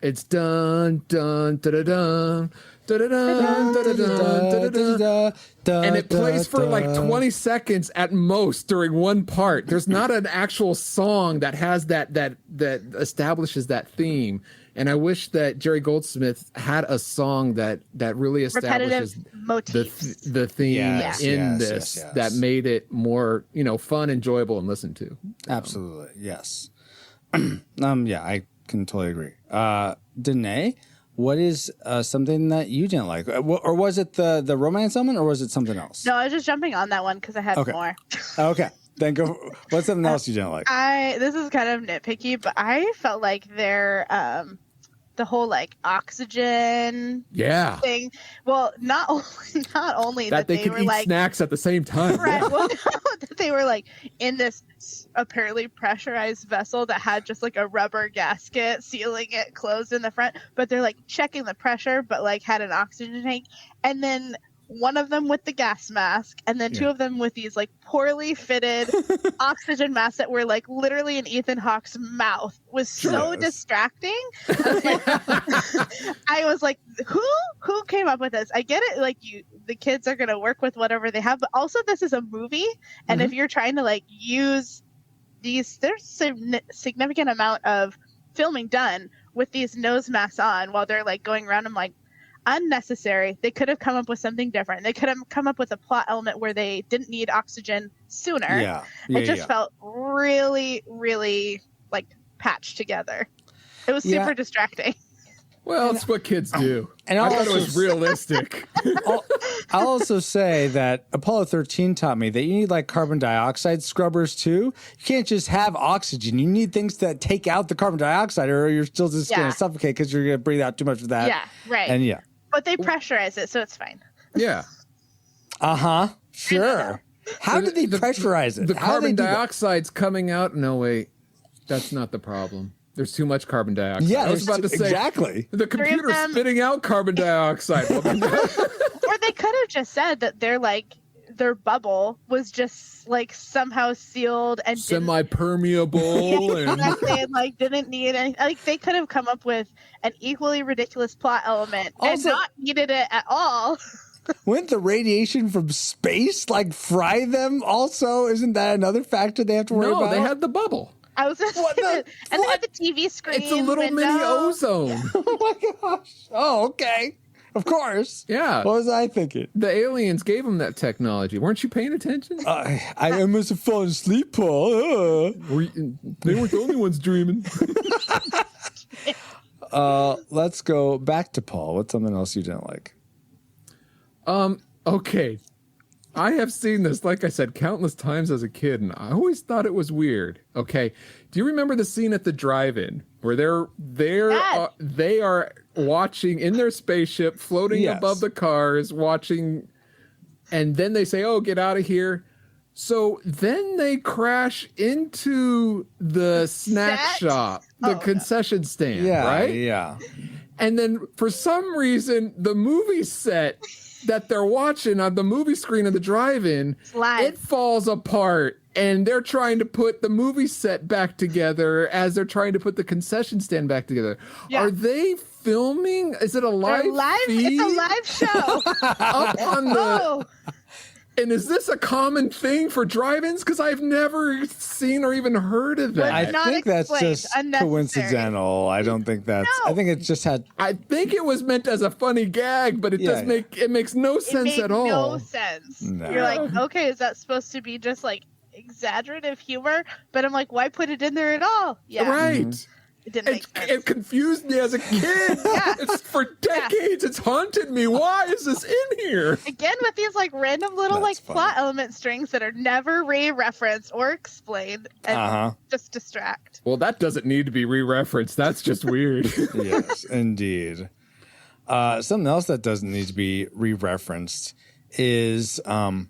it's dun dun da da dun da da dun da da dun da da dun, and it plays for like 20 seconds at most during one part. There's not an actual song that has that establishes that theme. And I wish that Jerry Goldsmith had a song that really establishes the theme this that made it more fun, enjoyable, and listened to. Absolutely, yes. I can totally agree. Danae, what is something that you didn't like? Or was it the romance element, or was it something else? No, I was just jumping on that one because I had more. Okay, then go. What's something else you didn't like? This is kind of nitpicky, but I felt like the whole like oxygen thing. Well, not only that they could were eat like snacks at the same time. Right. Well, that they were like in this apparently pressurized vessel that had just like a rubber gasket sealing it closed in the front, but they're like checking the pressure, but like had an oxygen tank, and then one of them with the gas mask, and then two of them with these like poorly fitted oxygen masks that were like literally in Ethan Hawke's mouth. Was so distracting. I was like, who came up with this? I get it, like the kids are gonna work with whatever they have, but also this is a movie, and if you're trying to like use these, there's a significant amount of filming done with these nose masks on while they're like going around. I'm like, unnecessary. They could have come up with something different. They could have come up with a plot element where they didn't need oxygen sooner. Yeah. It just felt really, really like patched together. It was super distracting. Well, it's what kids do. And I thought it was realistic. I'll also say that Apollo 13 taught me that you need like carbon dioxide scrubbers too. You can't just have oxygen. You need things that take out the carbon dioxide, or you're still just going to suffocate because you're going to breathe out too much of that. Yeah, right. And but they pressurize it, so it's fine. Yeah. Sure. How did they pressurize it? The How carbon did they do that? dioxide's coming out. No, wait. That's not the problem. There's too much carbon dioxide. Yeah, I was about to say exactly. the computer's spitting out carbon dioxide. Or they could have just said that their bubble was just like somehow sealed and semi-permeable and like didn't need any. Like they could have come up with an equally ridiculous plot element and not needed it at all. Wouldn't the radiation from space like fry them? Also, isn't that another factor they have to worry about? No, they had the bubble. I was going to say that. And they had the TV screen. It's a little window. mini ozone. Oh my gosh. Oh, okay. Of course. Yeah. What was I thinking? The aliens gave them that technology. Weren't you paying attention? I must have fallen asleep, Paul. They weren't the only ones dreaming. Let's go back to Paul. What's something else you didn't like? Okay. I have seen this, like I said, countless times as a kid, and I always thought it was weird. Okay. Do you remember the scene at the drive-in where they are watching in their spaceship, floating above the cars, watching, and then they say, "Oh, get out of here." So then they crash into the snack shop, the concession stand, right? Yeah. And then for some reason, the movie set that they're watching on the movie screen of the drive-in, it falls apart, and they're trying to put the movie set back together as they're trying to put the concession stand back together. Yeah. Are they filming? Is it a live feed? It's a live show. Up on the... And is this a common thing for drive-ins? Because I've never seen or even heard of that. I think that's just coincidental. I don't think that's... No. I think it just had... I think it was meant as a funny gag, but it makes no sense at all. No sense. No. You're like, okay, is that supposed to be just like exaggerative humor? But I'm like, why put it in there at all? Yeah. Right. Mm-hmm. It didn't make sense. It confused me as a kid. It's for decades. It's haunted me. Why is this in here? Again, with these like random little plot element strings that are never re-referenced or explained and just distract. Well, that doesn't need to be re-referenced. That's just weird. Yes, indeed. Something else that doesn't need to be re-referenced is, or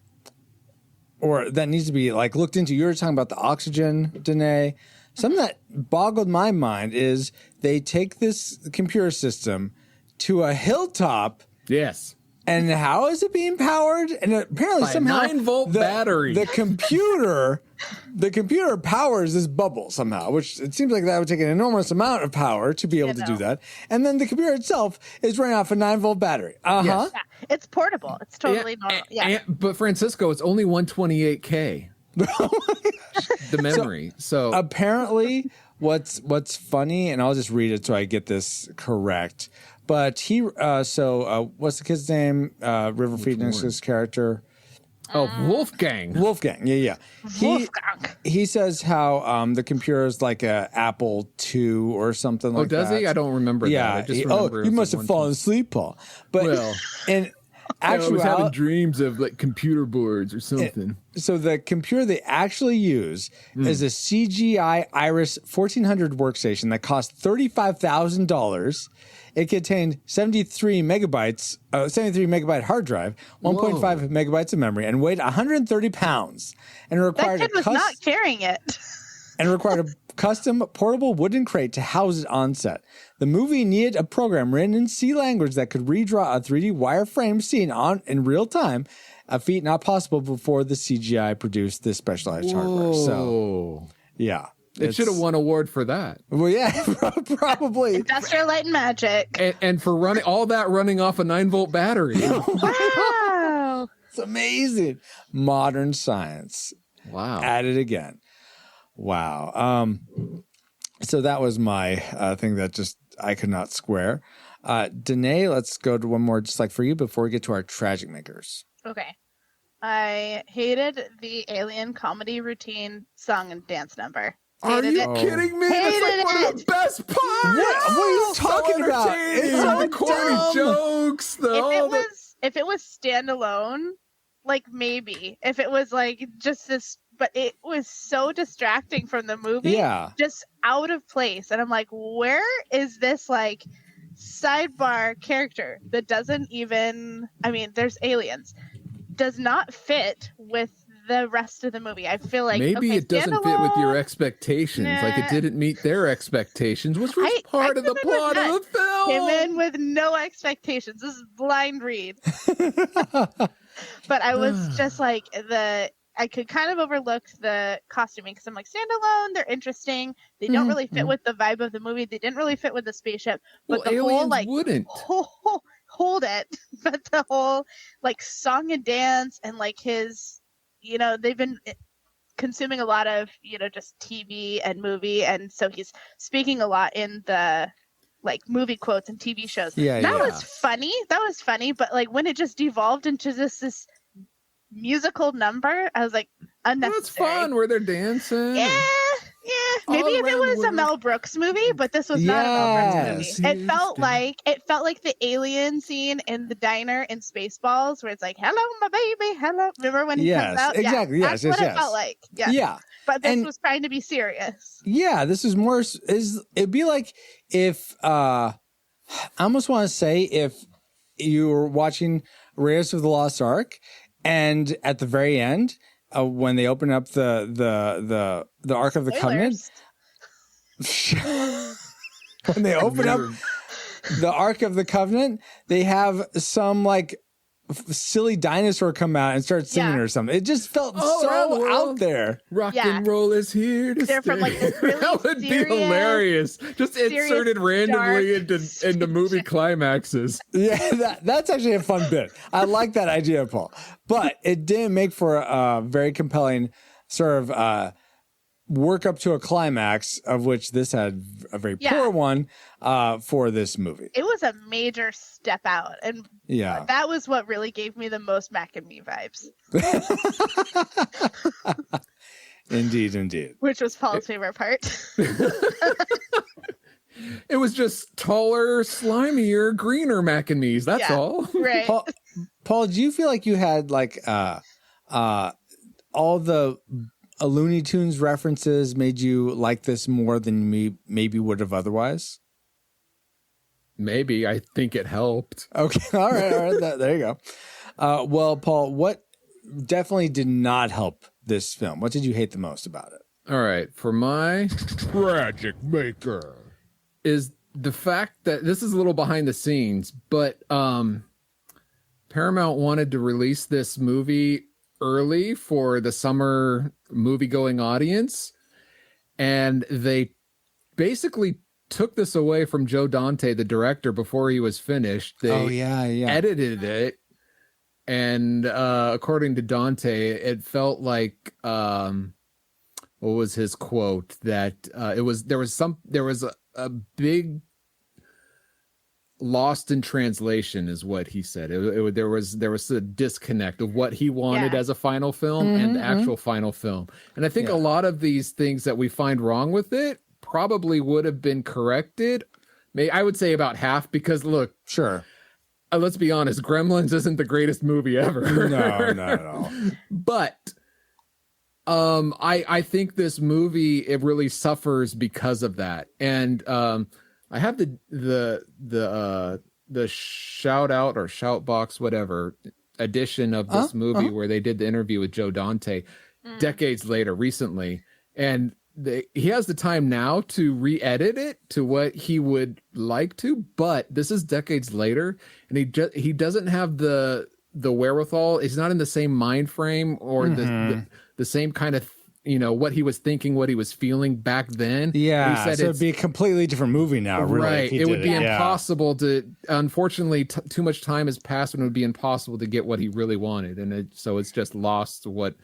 that needs to be like looked into. You were talking about the oxygen, Danae. Something that boggled my mind is they take this computer system to a hilltop. Yes. And how is it being powered? And apparently by somehow a 9-volt battery. The computer powers this bubble somehow, which it seems like that would take an enormous amount of power to be able to do that. And then the computer itself is running off a 9-volt battery. Yes. Yeah, it's portable. It's totally normal. But Francisco, it's only 128K. The memory. So apparently what's funny, and I'll just read it so I get this correct. But he what's the kid's name? River Phoenix's character. Oh, Wolfgang. Yeah. He says how the computer is like a Apple II or something like that. Oh, does he? I don't remember that. I just remember you must have fallen asleep, Paul. But I was having dreams of like computer boards or something. So the computer they actually use is a CGI Iris 1400 workstation that cost $35,000. It contained 73 megabyte hard drive, 1.5 megabytes of memory, and weighed 130 pounds. And required that kid was not carrying it. And required a custom portable wooden crate to house it on set. The movie needed a program written in C language that could redraw a 3D wireframe scene in real time, a feat not possible before the CGI produced this specialized hardware. So, yeah. It should have won an award for that. Well, yeah, probably. Industrial Light and Magic. And for running off a 9-volt battery. Wow. It's amazing. Modern science. Wow. At it again. Wow. So that was my thing that just I could not square. Danae, let's go to one more just like for you before we get to our tragic makers. Okay. I hated the alien comedy routine song and dance number. Are Hated you it. kidding me? That's Hated like one of the it. best parts. What are you talking about? entertaining. It's so the corny dumb. jokes. If it was standalone, like maybe. If it was like just this, but it was so distracting from the movie. Yeah. Just out of place. And I'm like, where is this like sidebar character that doesn't even, I mean, there's aliens, does not fit with the rest of the movie. I feel like maybe okay, it doesn't fit with your standalone, expectations. Like it Nah. didn't meet their expectations, which was I part of the came in with plot none. of the film. Came in with no expectations. This is blind read. But I was just like I could kind of overlook the costuming because I'm like, standalone, they're interesting. They don't really fit with the vibe of the movie. They didn't really fit with the spaceship. But Well, the whole aliens like wouldn't. hold it. But the whole like song and dance and like his, you know, they've been consuming a lot of, you know, just TV and movie, and so he's speaking a lot in the like movie quotes and TV shows. Yeah, that yeah. was funny. That was funny. But like when it just devolved into this musical number, I was like, unnecessary. That's fun where they're dancing. Yeah. Maybe All if it around was a where- Mel Brooks movie, but this was not a Mel Brooks Yes, movie. he It felt is. like the alien scene in the diner in Spaceballs, where it's like, "Hello, my baby, hello." Remember when he Yes, comes out? exactly. Yeah, Yes, that's what yes, it felt yes. like. Yeah, Yeah. but this And- was trying to be serious. Yeah, this is more it'd be like if I almost want to say if you were watching Raiders of the Lost Ark and at the very end when they open up the Ark of the Covenant, Spoilers. when they open up the Ark of the Covenant, they have some like silly dinosaur come out and start singing Yeah. or something. It just felt All around the so world. out there. Rock Yeah. and roll is here to They're stay. from, like, this really that would be serious- hilarious. Just serious, inserted randomly dark into movie climaxes. Yeah, that's actually a fun bit. I like that idea, Paul. But it didn't make for a very compelling sort of work up to a climax, of which this had a very poor one for this movie. It was a major step out, and Yeah. that was what really gave me the most Mac and Me vibes, Indeed. which was Paul's favorite part. It was just taller, slimier, greener Mac and Me's. That's Yeah. all. Right. Paul, do you feel like you had like all the Looney Tunes references made you like this more than me maybe would have otherwise? Maybe. I think it helped. Okay. All right. There you go. Well, Paul, what definitely did not help this film? What did you hate the most about it? All right. For my Tragic maker. is the fact that this is a little behind the scenes, but Paramount wanted to release this movie early for the summer movie going audience, and they basically took this away from Joe Dante, the director, before he was finished. They yeah. edited it, and according to Dante, it felt like what was his quote, that there was a big lost in translation is what he said. There was a disconnect of what he wanted as a final film and the actual final film. And I think a lot of these things that we find wrong with it probably would have been corrected. I would say about half, because look, Sure. let's be honest, Gremlins isn't the greatest movie ever. No, not at all. But I think this movie, it really suffers because of that. And I have the shout out or shout box, whatever, edition of this movie where they did the interview with Joe Dante decades later, recently. And he has the time now to re-edit it to what he would like to, but this is decades later, and he doesn't have the wherewithal. He's not in the same mind frame or the same kind of, what he was thinking, what he was feeling back then. Yeah, He said so it'd be a completely different movie now, really. if right. he It would did be Yeah. impossible to, unfortunately, too much time has passed and it would be impossible to get what he really wanted. And so it's just lost what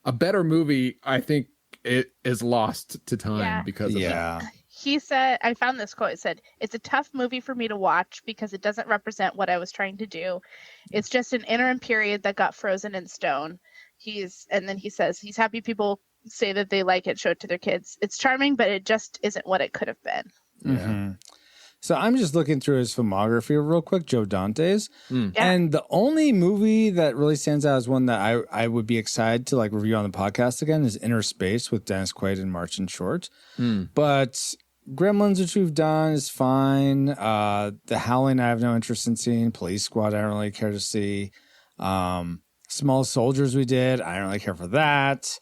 a better movie, I think, it is lost to time because of that. Yeah. he said, I found this quote. It said, "It's a tough movie for me to watch because it doesn't represent what I was trying to do. It's just an interim period that got frozen in stone." And then he says he's happy people say that they like it, show it to their kids. It's charming, but it just isn't what it could have been. Mm-hmm. So I'm just looking through his filmography real quick, Joe Dante's. And the only movie that really stands out as one that I would be excited to like review on the podcast again is Inner Space with Dennis Quaid and Martin Short. But Gremlins, which we've done, is fine. The Howling, I have no interest in seeing. Police Squad, I don't really care to see. Small Soldiers we did. I don't really care for that.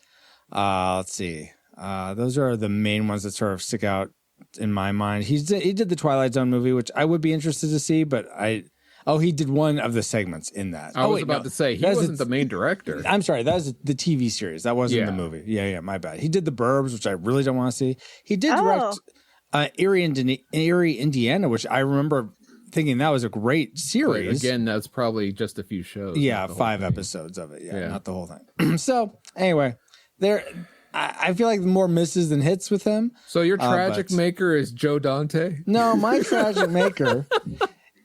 Let's see. Those are the main ones that sort of stick out in my mind. He did the Twilight Zone movie, which I would be interested to see, but he did one of the segments in that. I was about to say, he wasn't the main director. I'm sorry, that was the TV series. That wasn't the movie. Yeah, my bad. He did The Burbs, which I really don't want to see. He did direct Erie, Indiana, which I remember thinking that was a great series. But again, that's probably just a few shows. Yeah, 5 episodes of it. Yeah, not the whole thing. So anyway, I feel like more misses than hits with him. So your tragic maker is Joe Dante? No, my tragic maker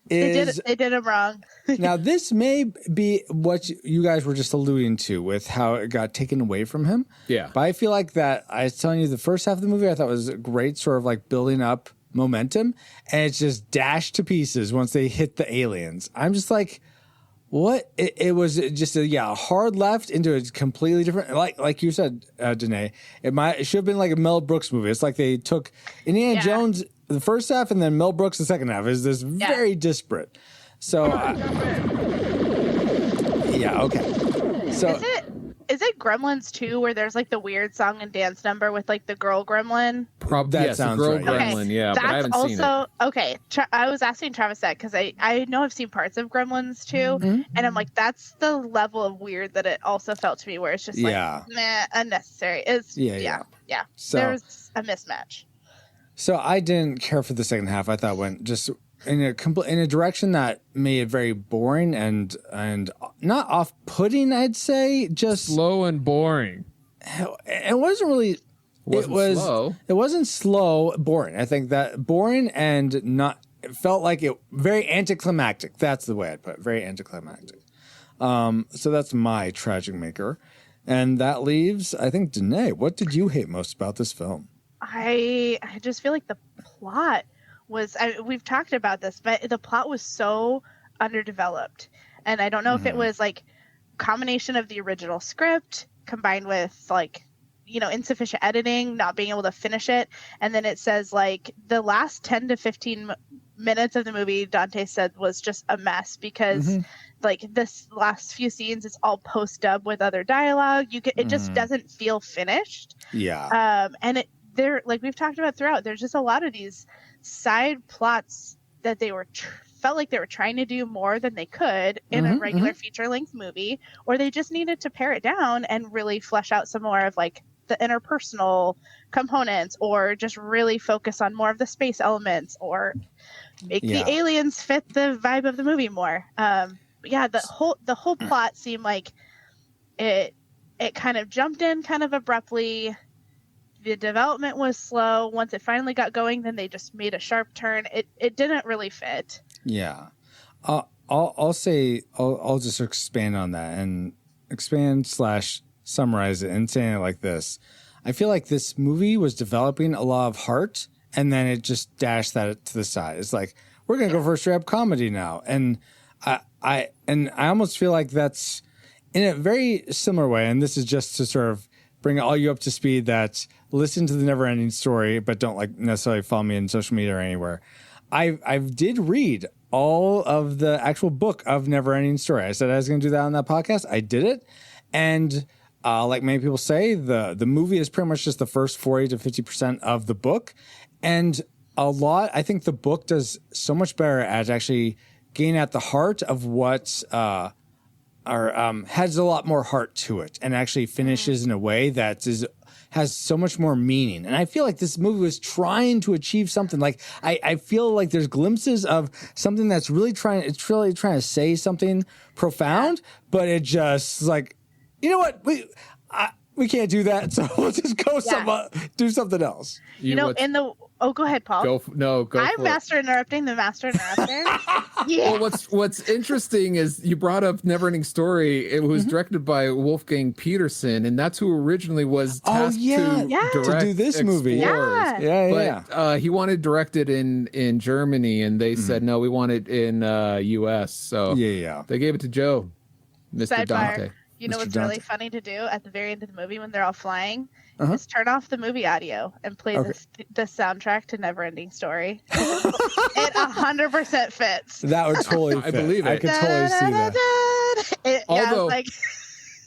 is... They did him wrong. Now, this may be what you guys were just alluding to with how it got taken away from him. Yeah. But I feel like that, I was telling you, the first half of the movie I thought was great, sort of like building up momentum, and it's just dashed to pieces once they hit the aliens. I'm just like... What it was just a hard left into a completely different, like you said, Danae. It should have been like a Mel Brooks movie. It's like they took Indiana Jones the first half and then Mel Brooks the second half. Is this very disparate? So okay. So is it Gremlins 2 where there's like the weird song and dance number with like the girl gremlin? That sounds the girl right. gremlin, yeah, but I haven't seen it. Okay, I was asking Travis that because I know I've seen parts of Gremlins 2, and I'm like, that's the level of weird that it also felt to me, where it's just like, meh, unnecessary. It's So there's a mismatch. So I didn't care for the second half. I thought went just in a direction that made it very boring and not off-putting. I'd say just slow and boring. It wasn't really. Slow. It wasn't slow. Boring. I think that boring and not. It felt like it very anticlimactic. That's the way I'd put it. Very anticlimactic. So that's my tragic maker, and that leaves, I think, Danae. What did you hate most about this film? I just feel like the plot was, we've talked about this, but the plot was so underdeveloped. And I don't know if it was like combination of the original script combined with like, insufficient editing, not being able to finish it. And then it says like the last 10 to 15 minutes of the movie, Dante said, was just a mess because like this last few scenes, it's all post-dub with other dialogue. It just doesn't feel finished. Yeah. And there, like we've talked about throughout, there's just a lot of these side plots that they were felt like they were trying to do more than they could in a regular feature-length movie, or they just needed to pare it down and really flesh out some more of like the interpersonal components, or just really focus on more of the space elements, or make the aliens fit the vibe of the movie more. The whole plot seemed like it kind of jumped in kind of abruptly. The development was slow. Once it finally got going, then they just made a sharp turn. It didn't really fit. Yeah. I'll just expand on that and summarize it and saying it like this. I feel like this movie was developing a lot of heart, and then it just dashed that to the side. It's like, we're going to go for a straight up comedy now. And I almost feel like that's in a very similar way. And this is just to sort of bring all you up to speed that listen to the Never Ending Story, but don't like necessarily follow me on social media or anywhere. I did read all of the actual book of Never Ending Story. I said I was going to do that on that podcast. I did it. And like many people say, the movie is pretty much just the first 40 to 50% of the book. And I think the book does so much better at actually getting at the heart of what has a lot more heart to it, and actually finishes in a way that has so much more meaning. And I feel like this movie was trying to achieve something. Like I feel like there's glimpses of something that's really trying to say something profound, but it just like, you know what? we can't do that, so we'll just go do something else. You know, go ahead, Paul. Go I'm for it. master interrupting the master interrupter. Yeah. Well, what's interesting is you brought up Neverending Story. It was directed by Wolfgang Peterson, and that's who originally was tasked to direct do this movie. Yeah. But he wanted directed in Germany, and they said no, we want it in U.S. So they gave it to Joe, Mr. Sidebar. Dante. You know Mr. what's Dante. really funny to do at the very end of the movie when they're all flying? Is turn off the movie audio and play the soundtrack to Neverending Story. It 100% fits. That would totally fit. I believe it. I could totally see that. Although,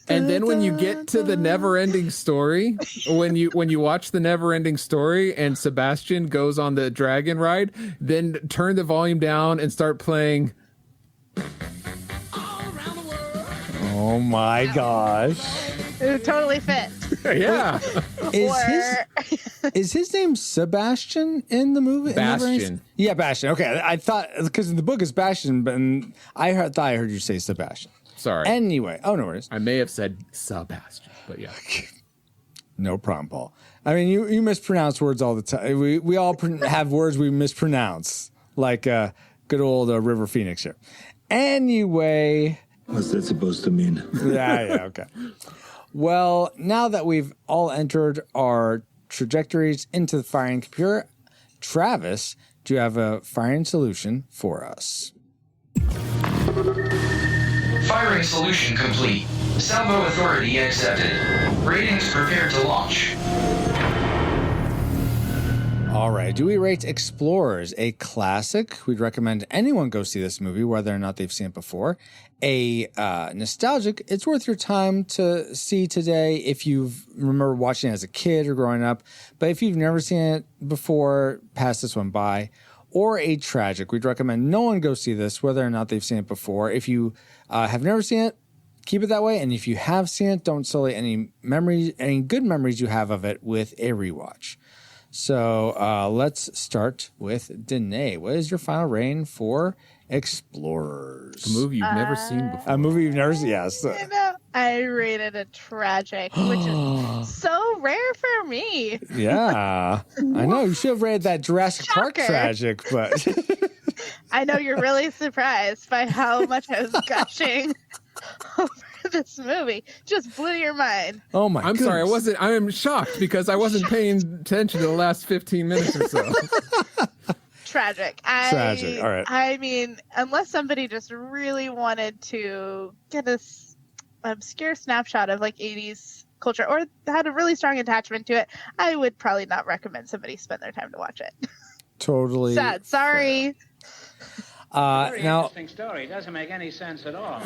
and then when you get to the Neverending Story, when you watch the Neverending Story and Sebastian goes on the dragon ride, then turn the volume down and start playing. Oh my gosh. It would totally fit. Yeah. Is his name Sebastian in the movie? Bastian. Yeah, Bastian. Okay, I thought because in the book it's Bastian, but thought I heard you say Sebastian. Sorry. Anyway, no worries. I may have said Sebastian, but yeah. No problem, Paul. I mean, you mispronounce words all the time. We all have words we mispronounce, like good old River Phoenix here. Anyway. What's that supposed to mean? Yeah, okay. Well, now that we've all entered our trajectories into the firing computer, Travis, do you have a firing solution for us? Firing solution complete. Salvo authority accepted. Ratings prepared to launch. All right. Do we rate Explorers a classic? We'd recommend anyone go see this movie, whether or not they've seen it before. A nostalgic, it's worth your time to see today if you remember watching it as a kid or growing up. But if you've never seen it before, pass this one by. Or a tragic, we'd recommend no one go see this, whether or not they've seen it before. If you have never seen it, keep it that way. And if you have seen it, don't sully any good memories you have of it with a rewatch. So let's start with Danae. What is your final rating for Explorers? A movie you've never seen before. A movie you've never seen, yes. I rated a tragic, which is so rare for me. Yeah. I know. You should have rated that Jurassic Park tragic, but... I know you're really surprised by how much I was gushing over this movie. Just blew your mind. Oh my I'm sorry, I'm shocked because I wasn't paying attention to the last 15 minutes or so. Tragic. Tragic. All right. I mean, unless somebody just really wanted to get this obscure snapshot of like 80s culture or had a really strong attachment to it, I would probably not recommend somebody spend their time to watch it. Totally. Sad. Sorry. Very now, interesting story. It doesn't make any sense at all.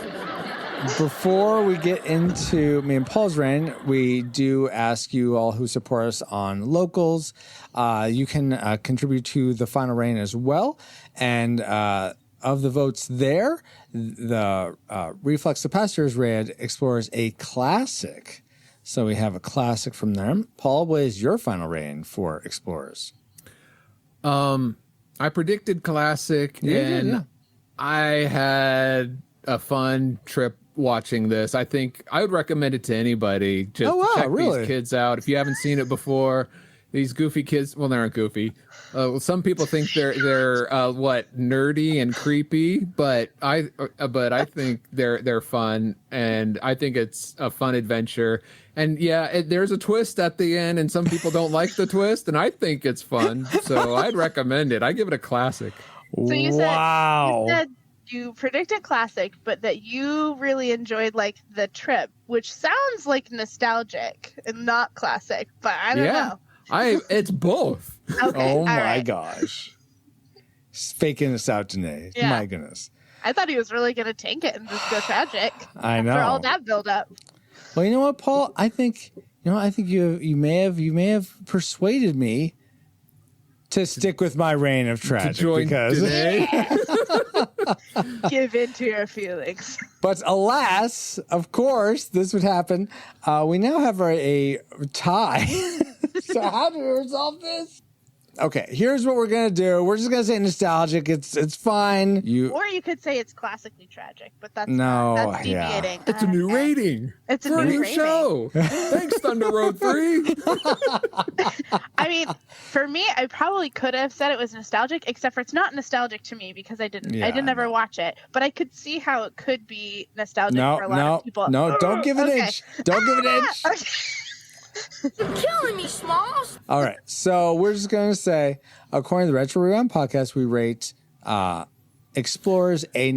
before we get into me and Paul's reign, we do ask you all who support us on Locals. You can contribute to the final reign as well. And of the votes there, the Reflex Capacitors rated Explorers a classic. So we have a classic from them. Paul, what is your final reign for Explorers? I predicted classic, and I had a fun trip watching this. I think I would recommend it to anybody. Just check these kids out. If you haven't seen it before, these goofy kids, well, they aren't goofy. Some people think they're nerdy and creepy, but I think they're fun, and I think it's a fun adventure. And yeah, there's a twist at the end, and some people don't like the twist, and I think it's fun. So I'd recommend it. I give it a classic. So you said you predicted classic, but that you really enjoyed like the trip, which sounds like nostalgic and not classic, but I don't know. It's both. Okay, oh my gosh. Faking us out, Danae. Yeah. My goodness. I thought he was really going to tank it and just go tragic. I know. For all that build up. Well, you know what, Paul? I think you may have persuaded me to stick with my reign of tragic to join because give in to your feelings. But alas, of course, this would happen. We now have a tie. So how do we resolve this? Okay, here's what we're gonna do. We're just gonna say nostalgic. It's fine. Or you could say it's classically tragic, but that's No, that's yeah. deviating. It's a new rating. It's a for new new rating. show. Thanks, Thunder Road 3. I mean, for me, I probably could have said it was nostalgic, except for it's not nostalgic to me because I didn't ever watch it. But I could see how it could be nostalgic for a lot of people. No, don't give it an inch. Don't give it an inch. Okay. You're killing me, Smalls. All right, so we're just going to say, according to the Retro Rewind podcast, we rate Explorers a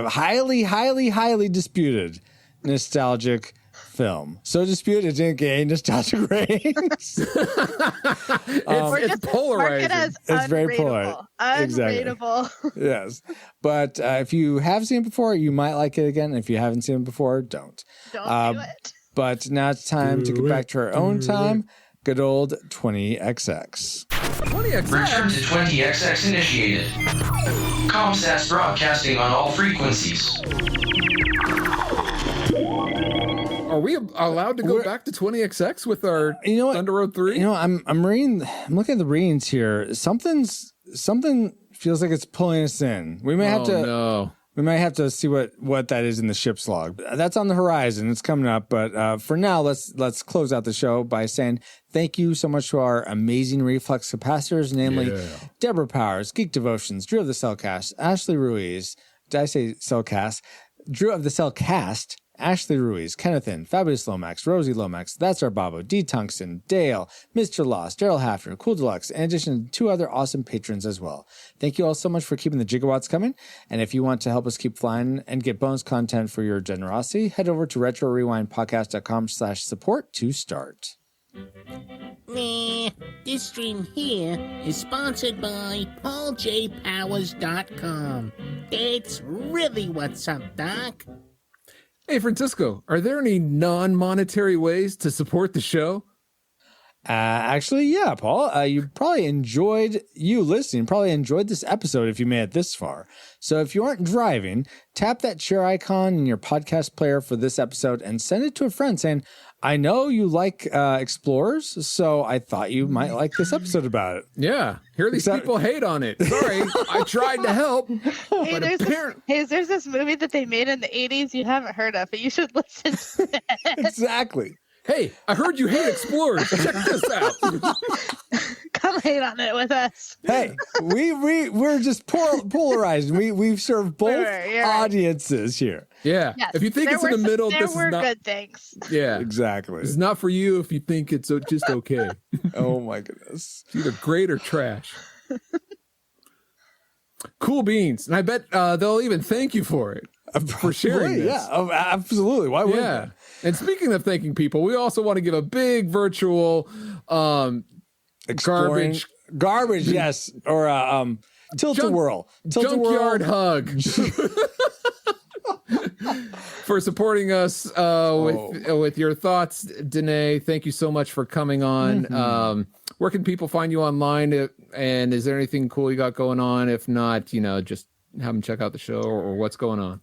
highly, highly, highly disputed nostalgic film. So disputed it didn't gain nostalgic ratings. It's polarizing. Mark it as It's very unrateable. Unrateable. Yes, but if you have seen it before, you might like it again. If you haven't seen it before, don't. Don't do it. But now it's time to get back to our own time. Good old 20XX. 20XX. Return to 20XX initiated. Comsats broadcasting on all frequencies. Are we allowed to go back to 20XX with our Thunder Road 3? You know, I'm looking at the readings here. Something feels like it's pulling us in. We may have to. No. We might have to see what that is in the ship's log. That's on the horizon. It's coming up. But for now, let's close out the show by saying thank you so much to our amazing reflex capacitors, namely Deborah Powers, Geek Devotions, Drew of the Cellcast, Ashley Ruiz. Did I say Cellcast? Drew of the Cellcast, Ashley Ruiz, Kennethan, Fabulous Lomax, Rosie Lomax, That's Our Babo, D. Tungsten, Dale, Mr. Lost, Daryl Hafner, Cool Deluxe, in addition to 2 other awesome patrons as well. Thank you all so much for keeping the gigawatts coming. And if you want to help us keep flying and get bonus content for your generosity, head over to retrorewindpodcast.com/support to start. This stream here is sponsored by PaulJPowers.com. It's really what's up, Doc. Hey, Francisco, are there any non-monetary ways to support the show? Actually, yeah, Paul. You listening probably enjoyed this episode if you made it this far. So if you aren't driving, tap that share icon in your podcast player for this episode and send it to a friend saying, I know you like Explorers, so I thought you might like this episode about it. Yeah. Here these people hate on it. Sorry, I tried to help. Hey, there's this movie that they made in the 80s you haven't heard of, but you should listen to it. Exactly. Hey, I heard you hate Explorers. Check this out. Come hate on it with us. Hey, we're just polarized. We serve both audiences here. Yeah. Yes, if you think it's in the middle, this is not good things. Yeah. Exactly. It's not for you if you think it's just okay. Oh my goodness. It's either great or trash. Cool beans. And I bet they'll even thank you for it. For sharing this. Yeah, absolutely. Why wouldn't Yeah. And speaking of thanking people, we also want to give a big virtual garbage, yes, or tilt-a-whirl. Junkyard hug. For supporting us with your thoughts, Danae. Thank you so much for coming on. Mm-hmm. Where can people find you online? And is there anything cool you got going on? If not, just have them check out the show or what's going on.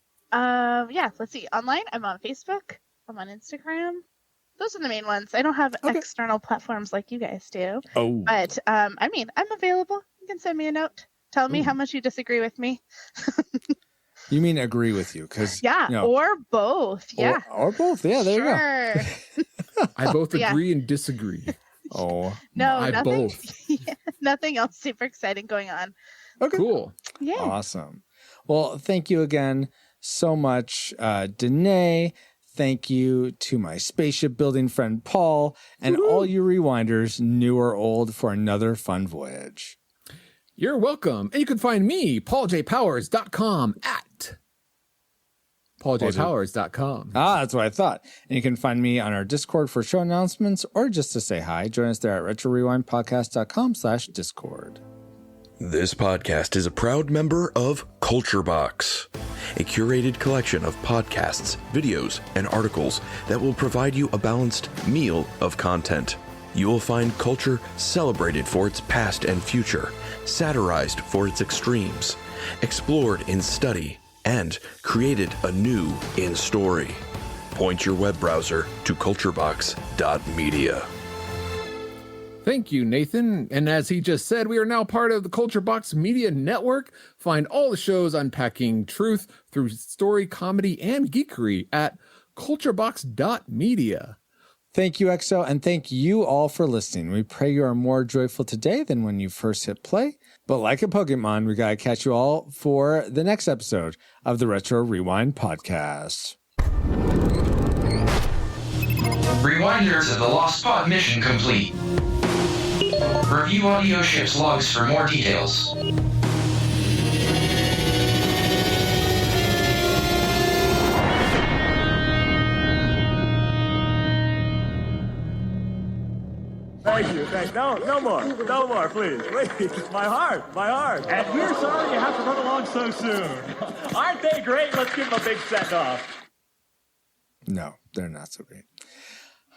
Yeah, let's see. Online, I'm on Facebook. I'm on Instagram. Those are the main ones. I don't have external platforms like you guys do. Oh. But, I'm available. You can send me a note. Tell me how much you disagree with me. You mean agree with you? Because or both. Yeah. Or both. Yeah, there you go. I both agree and disagree. Oh. No, nothing. Both. Nothing else super exciting going on. Okay. Cool. Yeah. Awesome. Well, thank you again so much, Danae. Thank you to my spaceship building friend Paul and all you rewinders, new or old, for another fun voyage. You're welcome. And you can find me, pauljpowers.com at pauljpowers.com. That's what I thought. And you can find me on our Discord for show announcements or just to say hi. Join us there at retrorewindpodcast.com/Discord. This podcast is a proud member of Culture Box, a curated collection of podcasts, videos, and articles that will provide you a balanced meal of content. You will find culture celebrated for its past and future, satirized for its extremes, explored in study, and created anew in story. Point your web browser to culturebox.media. Thank you, Nathan. And as he just said, we are now part of the Culture Box Media Network. Find all the shows unpacking truth through story, comedy, and geekery at culturebox.media. Thank you, EXO, and thank you all for listening. We pray you are more joyful today than when you first hit play. But like a Pokemon, we got to catch you all for the next episode of the Retro Rewind podcast. Rewinders of the Lost Pod mission complete. Review audio ship's logs for more details. Thank you. No more, please. My heart. And we're sorry you have to run along so soon. Aren't they great? Let's give them a big send-off. No, they're not so great.